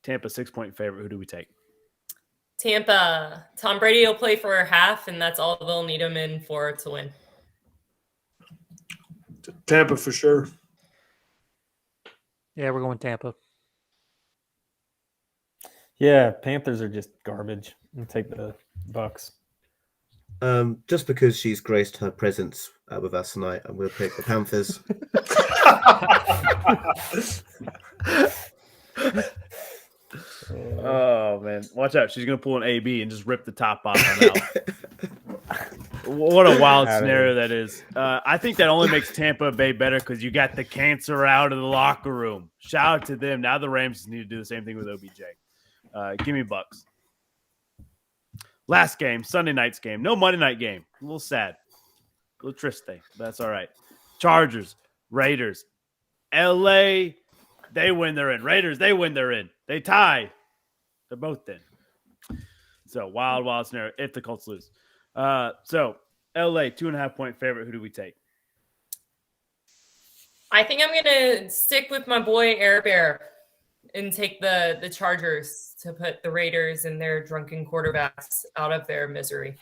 Speaker 1: Tampa 6-point favorite. Who do we take?
Speaker 3: Tampa. Tom Brady will play for a half, and that's all they'll need him in for to win.
Speaker 2: Tampa for sure.
Speaker 5: Yeah, we're going Tampa.
Speaker 4: Yeah, Panthers are just garbage. I'll take the Bucks.
Speaker 6: Just because she's graced her presence with us tonight, I'm going to pick the Panthers.
Speaker 1: Oh man, watch out! She's gonna pull an AB and just rip the top off on out. What a wild scenario that is. I think that only makes Tampa Bay better because you got the cancer out of the locker room. Shout out to them. Now the Rams need to do the same thing with OBJ. Give me Bucks. Last game, Sunday night's game. No Monday night game. A little sad. A little triste. That's all right. Chargers, Raiders. LA, they win, they're in. Raiders, they win, they're in. They tie. They're both in. So wild scenario if the Colts lose. So LA, 2.5 point favorite. Who do we take?
Speaker 3: I think I'm going to stick with my boy Air Bear and take the Chargers to put the Raiders and their drunken quarterbacks out of their misery.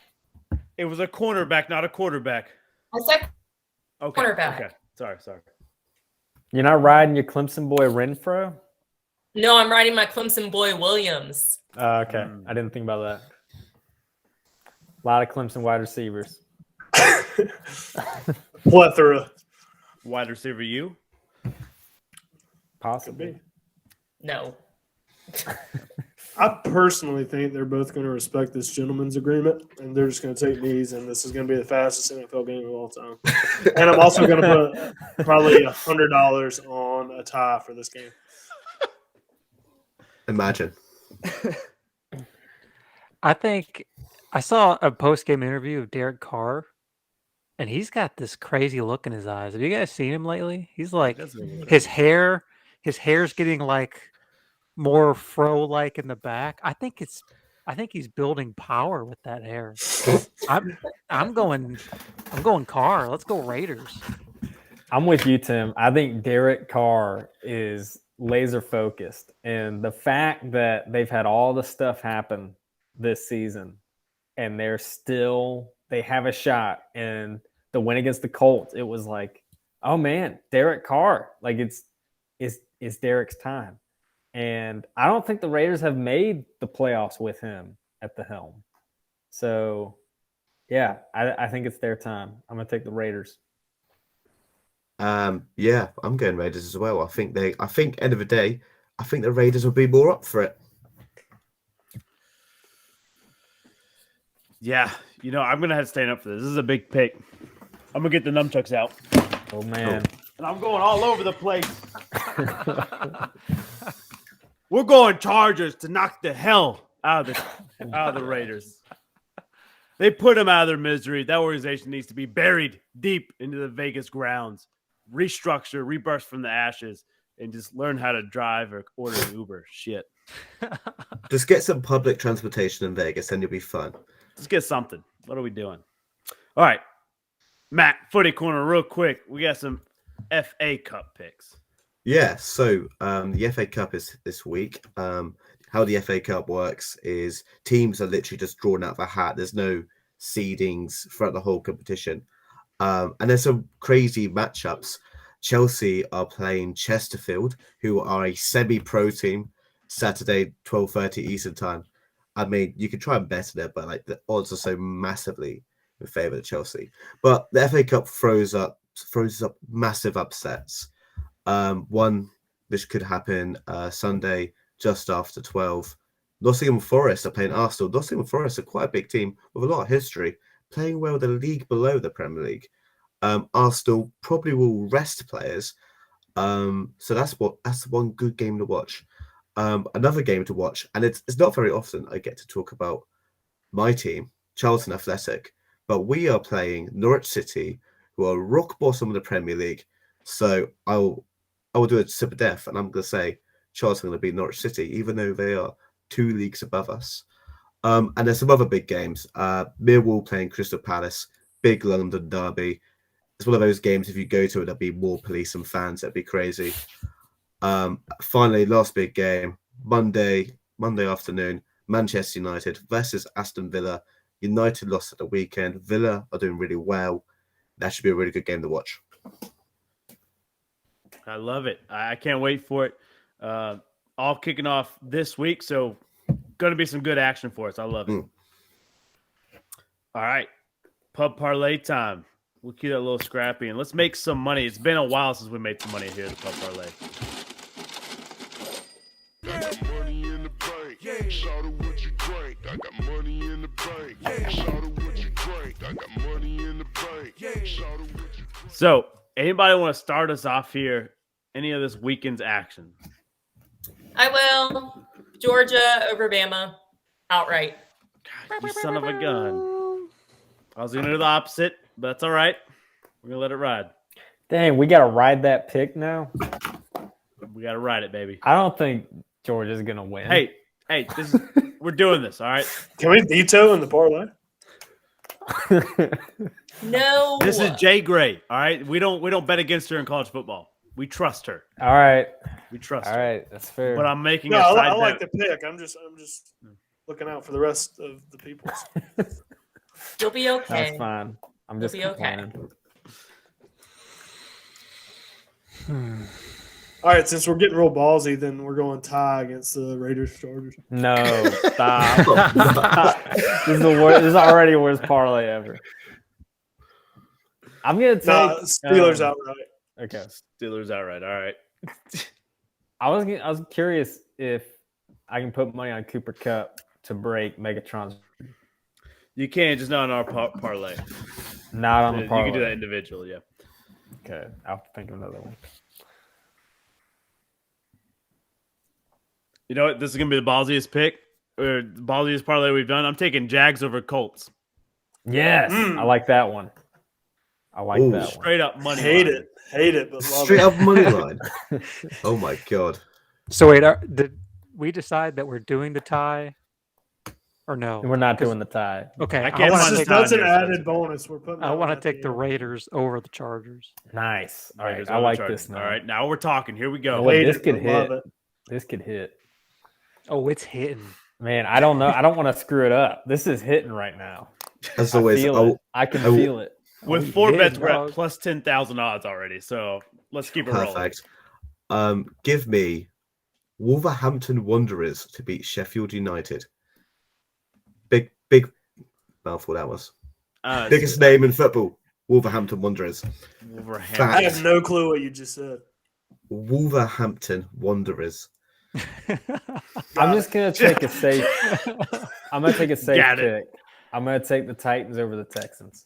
Speaker 1: It was a cornerback, not a quarterback.
Speaker 3: I said
Speaker 1: Okay.
Speaker 3: cornerback.
Speaker 1: Okay. Sorry.
Speaker 4: You're not riding your Clemson boy Renfro?
Speaker 3: No, I'm riding my Clemson boy Williams.
Speaker 4: Okay. I didn't think about that. A lot of Clemson wide receivers.
Speaker 2: Plethora.
Speaker 1: Wide receiver, you?
Speaker 4: Possibly.
Speaker 3: No.
Speaker 2: I personally think they're both going to respect this gentleman's agreement, and they're just going to take knees, and this is going to be the fastest NFL game of all time. And I'm also going to put probably $100 on a tie for this game.
Speaker 6: Imagine.
Speaker 5: I think I saw a post-game interview of Derek Carr, and he's got this crazy look in his eyes. Have you guys seen him lately? He's like his hair's getting like more fro-like in the back. I think he's building power with that hair. I'm going Carr. Let's go Raiders.
Speaker 4: I'm with you, Tim. I think Derek Carr is laser focused, and the fact that they've had all the stuff happen this season and they have a shot, and the win against the Colts, it was like, oh man, Derek Carr, like it's Derek's time. And I don't think the Raiders have made the playoffs with him at the helm. So yeah, I think it's their time. I'm gonna take the Raiders.
Speaker 6: Yeah, I'm going Raiders as well. I think end of the day, I think the Raiders will be more up for it.
Speaker 1: Yeah, I'm gonna have to stand up for this. This is a big pick. I'm gonna get the nunchucks out.
Speaker 4: Oh man.
Speaker 1: And I'm going all over the place. We're going Chargers to knock the hell out of the Raiders. They put them out of their misery. That organization needs to be buried deep into the Vegas grounds, restructure, rebirth from the ashes, and just learn how to drive or order an Uber. Shit.
Speaker 6: Just get some public transportation in Vegas and you'll be fun.
Speaker 1: Just get something. What are we doing? All right, Matt, footy corner, real quick. We got some FA Cup picks.
Speaker 6: Yeah, so the FA Cup is this week. How the FA Cup works is teams are literally just drawn out of a hat. There's no seedings throughout the whole competition. And there's some crazy matchups. Chelsea are playing Chesterfield, who are a semi-pro team, Saturday, 12:30 Eastern time. I mean, you can try and bet on it, but like the odds are so massively in favour of Chelsea. But the FA Cup throws up massive upsets. One which could happen Sunday just after 12. Nottingham Forest are playing Arsenal. Nottingham Forest are quite a big team with a lot of history, playing well the league below the Premier League. Arsenal probably will rest players. So that's one good game to watch. Another game to watch, and it's not very often I get to talk about my team, Charlton Athletic, but we are playing Norwich City, who are rock bottom of the Premier League. So I will do a sip of death, and I'm going to say Charlton are going to beat Norwich City, even though they are 2 leagues above us. And there's some other big games. Millwall playing Crystal Palace, big London derby. It's one of those games, if you go to it, there'll be more police and fans. That'd be crazy. Finally, last big game, Monday afternoon, Manchester United versus Aston Villa. United lost at the weekend. Villa are doing really well. That should be a really good game to watch.
Speaker 1: I love it. I can't wait for it. All kicking off this week, so going to be some good action for us. I love it. All right, pub parlay time. We'll keep that a little scrappy, and let's make some money. It's been a while since we made some money here at the pub parlay.
Speaker 7: I got money in the bank. Shout out what you drink. I got money in the bank. Shout out what you drink. I got money in the bank. Shout out what you drink.
Speaker 1: So, anybody want to start us off here? Any of this weekend's action?
Speaker 3: I will. Georgia over Bama, outright.
Speaker 1: God, you son of a gun. I was going to do the opposite, but that's all right. We're going to let it ride.
Speaker 4: Dang, we got to ride that pick now.
Speaker 1: We got to ride it, baby.
Speaker 4: I don't think Georgia's going to win.
Speaker 1: Hey, we're doing this, all right?
Speaker 2: Can we veto in the parlay?
Speaker 3: No.
Speaker 1: This is Jay Gray, all right? We don't bet against her in college football. We trust her.
Speaker 4: All right.
Speaker 1: We trust
Speaker 4: All
Speaker 1: her.
Speaker 4: right. That's fair.
Speaker 1: But I'm making
Speaker 2: No,
Speaker 1: a side
Speaker 2: I
Speaker 1: bet.
Speaker 2: like the pick. I'm just looking out for the rest of the people.
Speaker 3: You'll be okay.
Speaker 4: That's fine. I'm just
Speaker 3: You'll be okay.
Speaker 4: complaining.
Speaker 2: All right, since we're getting real ballsy, then we're going tie against the Raiders Chargers.
Speaker 4: No, stop. This is the worst. This is already the worst parlay ever. I'm gonna take
Speaker 2: Steelers outright.
Speaker 4: Okay.
Speaker 1: Steelers outright. All right.
Speaker 4: I was curious if I can put money on Cooper Kupp to break Megatron's.
Speaker 1: You can't, just not on our parlay.
Speaker 4: Not on the
Speaker 1: You
Speaker 4: parlay.
Speaker 1: can do that individually, yeah.
Speaker 4: Okay, I'll think of another one.
Speaker 1: You know what? This is going to be the ballsiest pick, or the ballsiest parlay we've done. I'm taking Jags over Colts.
Speaker 4: Yes, I like that one. I like
Speaker 6: Ooh.
Speaker 4: that one.
Speaker 1: Straight up money.
Speaker 2: Hate
Speaker 1: line.
Speaker 2: it. Hate it, but love
Speaker 6: Straight
Speaker 2: it.
Speaker 6: up money line. Oh my god.
Speaker 5: So wait, did we decide that we're doing the tie, or no?
Speaker 4: We're not doing the tie.
Speaker 5: Okay,
Speaker 1: I
Speaker 5: I,
Speaker 1: can't
Speaker 5: want
Speaker 1: find
Speaker 5: to
Speaker 1: the
Speaker 5: take.
Speaker 1: tie.
Speaker 2: That's an
Speaker 1: there, so
Speaker 2: added bonus. We're putting.
Speaker 5: I
Speaker 2: that
Speaker 5: want
Speaker 2: one
Speaker 5: to
Speaker 2: at
Speaker 5: take the
Speaker 2: end.
Speaker 5: Raiders over the Chargers.
Speaker 4: Nice. All right,
Speaker 1: Raiders
Speaker 4: I
Speaker 1: over
Speaker 4: like
Speaker 1: Chargers.
Speaker 4: this now.
Speaker 1: All right, now we're talking. Here we go.
Speaker 4: Wait,
Speaker 2: Hate
Speaker 4: this
Speaker 2: it,
Speaker 4: could
Speaker 2: but love
Speaker 4: hit.
Speaker 2: it.
Speaker 4: This could hit.
Speaker 5: Oh, it's hitting.
Speaker 4: Man, I don't know. I don't want to screw it up. This is hitting right now.
Speaker 6: As
Speaker 4: I
Speaker 6: always,
Speaker 4: feel it. I can feel it.
Speaker 1: With
Speaker 5: Oh,
Speaker 1: 4
Speaker 5: yeah,
Speaker 1: bets, we're at
Speaker 5: dog.
Speaker 1: plus 10,000 odds already. So let's keep it rolling.
Speaker 6: perfect. Give me Wolverhampton Wanderers to beat Sheffield United. Big mouthful that was. Biggest name in football. Wolverhampton Wanderers.
Speaker 1: Wolverhampton.
Speaker 2: I have no clue what you just said.
Speaker 6: Wolverhampton Wanderers.
Speaker 4: I'm just gonna take a safe. I'm gonna take a safe
Speaker 1: Got it.
Speaker 4: pick. I'm gonna take the Titans over the Texans,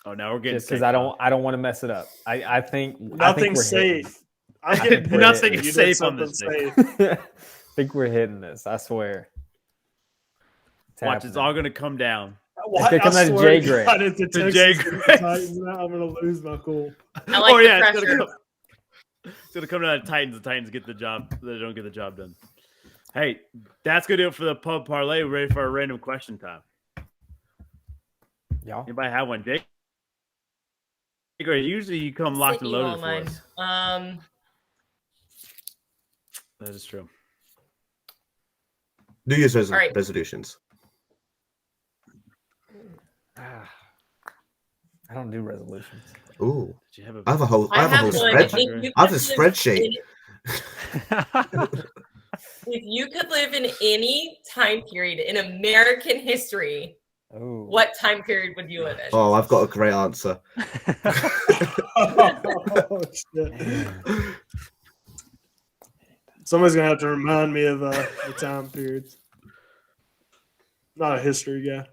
Speaker 1: Oh, now we're getting
Speaker 4: just because
Speaker 1: safe.
Speaker 4: I don't want to mess it up. I think
Speaker 2: Nothing's
Speaker 4: we're hitting.
Speaker 2: safe. I'm
Speaker 4: think
Speaker 2: getting
Speaker 4: we're
Speaker 1: Nothing
Speaker 2: pissed.
Speaker 1: is
Speaker 2: You did
Speaker 1: safe on
Speaker 2: something
Speaker 1: this thing.
Speaker 2: safe.
Speaker 4: I think we're hitting this. I swear.
Speaker 1: Watch, it's all going to come down.
Speaker 2: What?
Speaker 4: They come
Speaker 2: I
Speaker 4: out of
Speaker 2: swear
Speaker 4: Jay
Speaker 2: to
Speaker 4: Gray.
Speaker 2: God, if the
Speaker 1: To
Speaker 2: Texans
Speaker 1: Jay
Speaker 2: beat the
Speaker 1: Gray.
Speaker 2: Titans now, I'm gonna lose my cool.
Speaker 3: I like the
Speaker 1: it's
Speaker 3: pressure.
Speaker 1: going to come down to Titans. The Titans get the job. They don't get the job done. Hey, that's going to do it for the pub parlay. We're ready for our random question time.
Speaker 4: Y'all?
Speaker 1: Anybody have one? Jake? Usually you come locked and
Speaker 3: Sydney
Speaker 1: loaded for
Speaker 3: mine.
Speaker 1: us. That is true.
Speaker 6: New Year's
Speaker 3: right.
Speaker 6: resolutions.
Speaker 4: I don't do resolutions.
Speaker 6: Ooh,
Speaker 1: Did you have
Speaker 6: I have a whole. I have a whole
Speaker 3: one.
Speaker 6: spreadsheet.
Speaker 3: If you
Speaker 6: I have a
Speaker 3: could live
Speaker 6: spreadsheet.
Speaker 3: If you could live in any time period in American history,
Speaker 4: Oh,
Speaker 3: what time period would you live in?
Speaker 6: Oh, I've got a great answer.
Speaker 2: Oh, shit. Somebody's gonna have to remind me of the time periods. Not a history guy.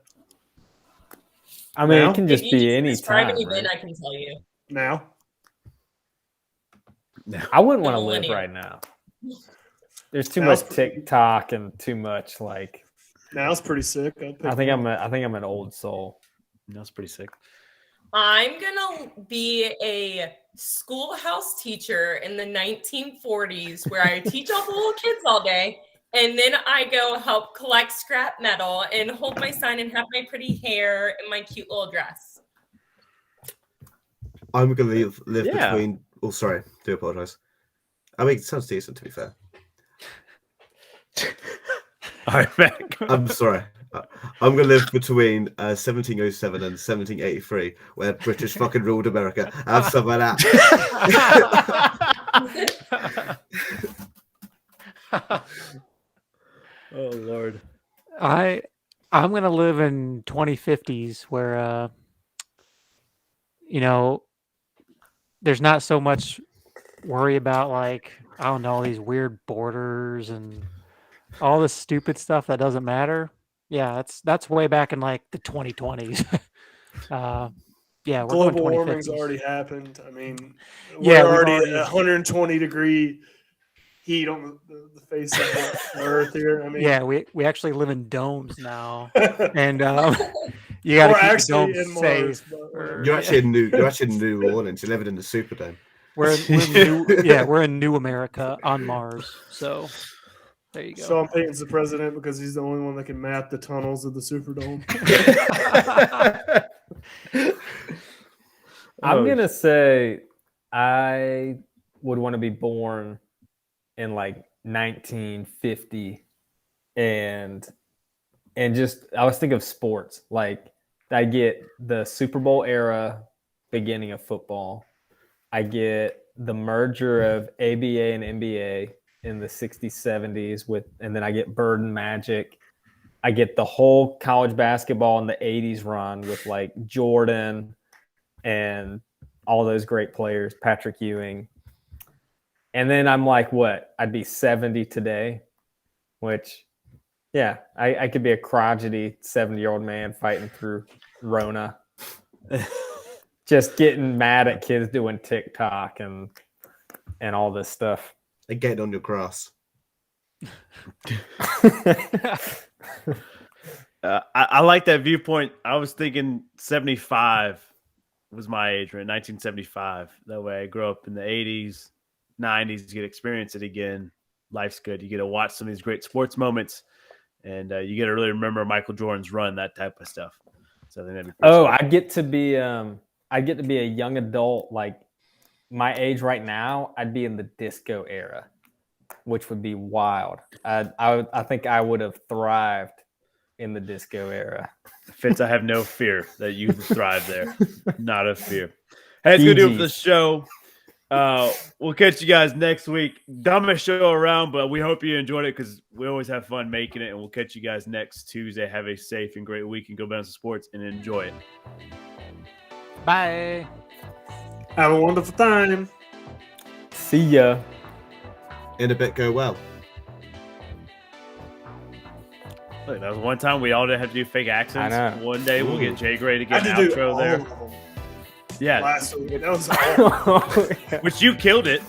Speaker 4: I mean,
Speaker 2: Now?
Speaker 4: it can
Speaker 3: If
Speaker 4: just
Speaker 3: you
Speaker 4: be any
Speaker 3: describe
Speaker 4: time.
Speaker 3: an event,
Speaker 4: Right?
Speaker 3: I can tell you.
Speaker 2: Now,
Speaker 4: I wouldn't want to
Speaker 3: The
Speaker 4: live
Speaker 3: millennial.
Speaker 4: right now. There's too
Speaker 2: Now's
Speaker 4: much
Speaker 2: pretty-
Speaker 4: TikTok and too much like.
Speaker 2: now it's pretty sick.
Speaker 4: I think I'm an old soul.
Speaker 1: That's pretty sick.
Speaker 3: I'm gonna be a schoolhouse teacher in the 1940s where I teach all the little kids all day, and then I go help collect scrap metal and hold my sign and have my pretty hair and my cute little dress.
Speaker 6: I'm gonna live
Speaker 1: Yeah.
Speaker 6: between. Oh, sorry. Do apologize. I mean, it sounds decent to be fair.
Speaker 1: All right, back.
Speaker 6: I'm sorry. I'm gonna live between 1707 and 1783, where British fucking ruled America. Have some of that.
Speaker 1: Oh Lord.
Speaker 5: I'm gonna live in 2050s where there's not so much worry about like I don't know these weird borders and all this stupid stuff that doesn't matter. Yeah, that's way back in like the 2020s. Yeah, we're
Speaker 2: global
Speaker 5: going
Speaker 2: warming's
Speaker 5: 2050s.
Speaker 2: already happened. I mean,
Speaker 5: Yeah,
Speaker 2: we're
Speaker 5: we've
Speaker 2: already
Speaker 5: already-
Speaker 2: at 120 degree heat on the face of the Earth here. I mean,
Speaker 5: Yeah, we actually live in domes now, and you got to
Speaker 2: We're
Speaker 5: keep the
Speaker 2: actually
Speaker 5: domes
Speaker 2: in Mars,
Speaker 5: safe.
Speaker 2: but
Speaker 5: or-
Speaker 2: whatever.
Speaker 6: You're actually in New Orleans. You're living in the Superdome.
Speaker 5: We're in we're in New America on Mars. So there you go.
Speaker 2: Sean Payton's the president because he's the only one that can map the tunnels of the Superdome.
Speaker 4: I'm
Speaker 1: Oh,
Speaker 4: gonna say I would want to be born in like 1950 and just I was thinking of sports. Like I get the Super Bowl era beginning of football. I get the merger of ABA and NBA in the 60s, 70s and then I get Bird and Magic. I get the whole college basketball in the 80s run with like Jordan and all those great players, Patrick Ewing. And then I'm like, what? I'd be 70 today, which, yeah, I could be a crotchety 70-year-old man fighting through Rona. Just getting mad at kids doing TikTok and all this stuff.
Speaker 6: And getting on your grass.
Speaker 1: I like that viewpoint. I was thinking 75 was my age, right? 1975. That way I grew up in the 80s, 90s, you get to experience it again. Life's good. You get to watch some of these great sports moments, and you get to really remember Michael Jordan's run, that type of stuff. So I think that'd be pretty
Speaker 4: Oh,
Speaker 1: special.
Speaker 4: I get to be a young adult, like my age right now. I'd be in the disco era, which would be wild. I think I would have thrived in the disco era.
Speaker 1: Fitz, I have no fear that you thrive there. Not a fear. Hey, it's going to do it for the
Speaker 4: GGs.
Speaker 1: show. We'll catch you guys next week. Dumbest show around, but we hope you enjoyed it because we always have fun making it. And we'll catch you guys next Tuesday. Have a safe and great week and go bounce to sports and enjoy it.
Speaker 5: Bye.
Speaker 2: Have a wonderful time.
Speaker 4: See ya.
Speaker 6: In a bit, go well.
Speaker 1: Look, that was one time we all didn't have to do fake accents.
Speaker 4: I know.
Speaker 1: One day we'll get Jay Gray to
Speaker 2: I
Speaker 1: get
Speaker 2: had
Speaker 1: an
Speaker 2: to do
Speaker 1: outro
Speaker 2: all
Speaker 1: there.
Speaker 2: of them
Speaker 1: Yeah,
Speaker 2: last week. That was all.
Speaker 1: which you killed it.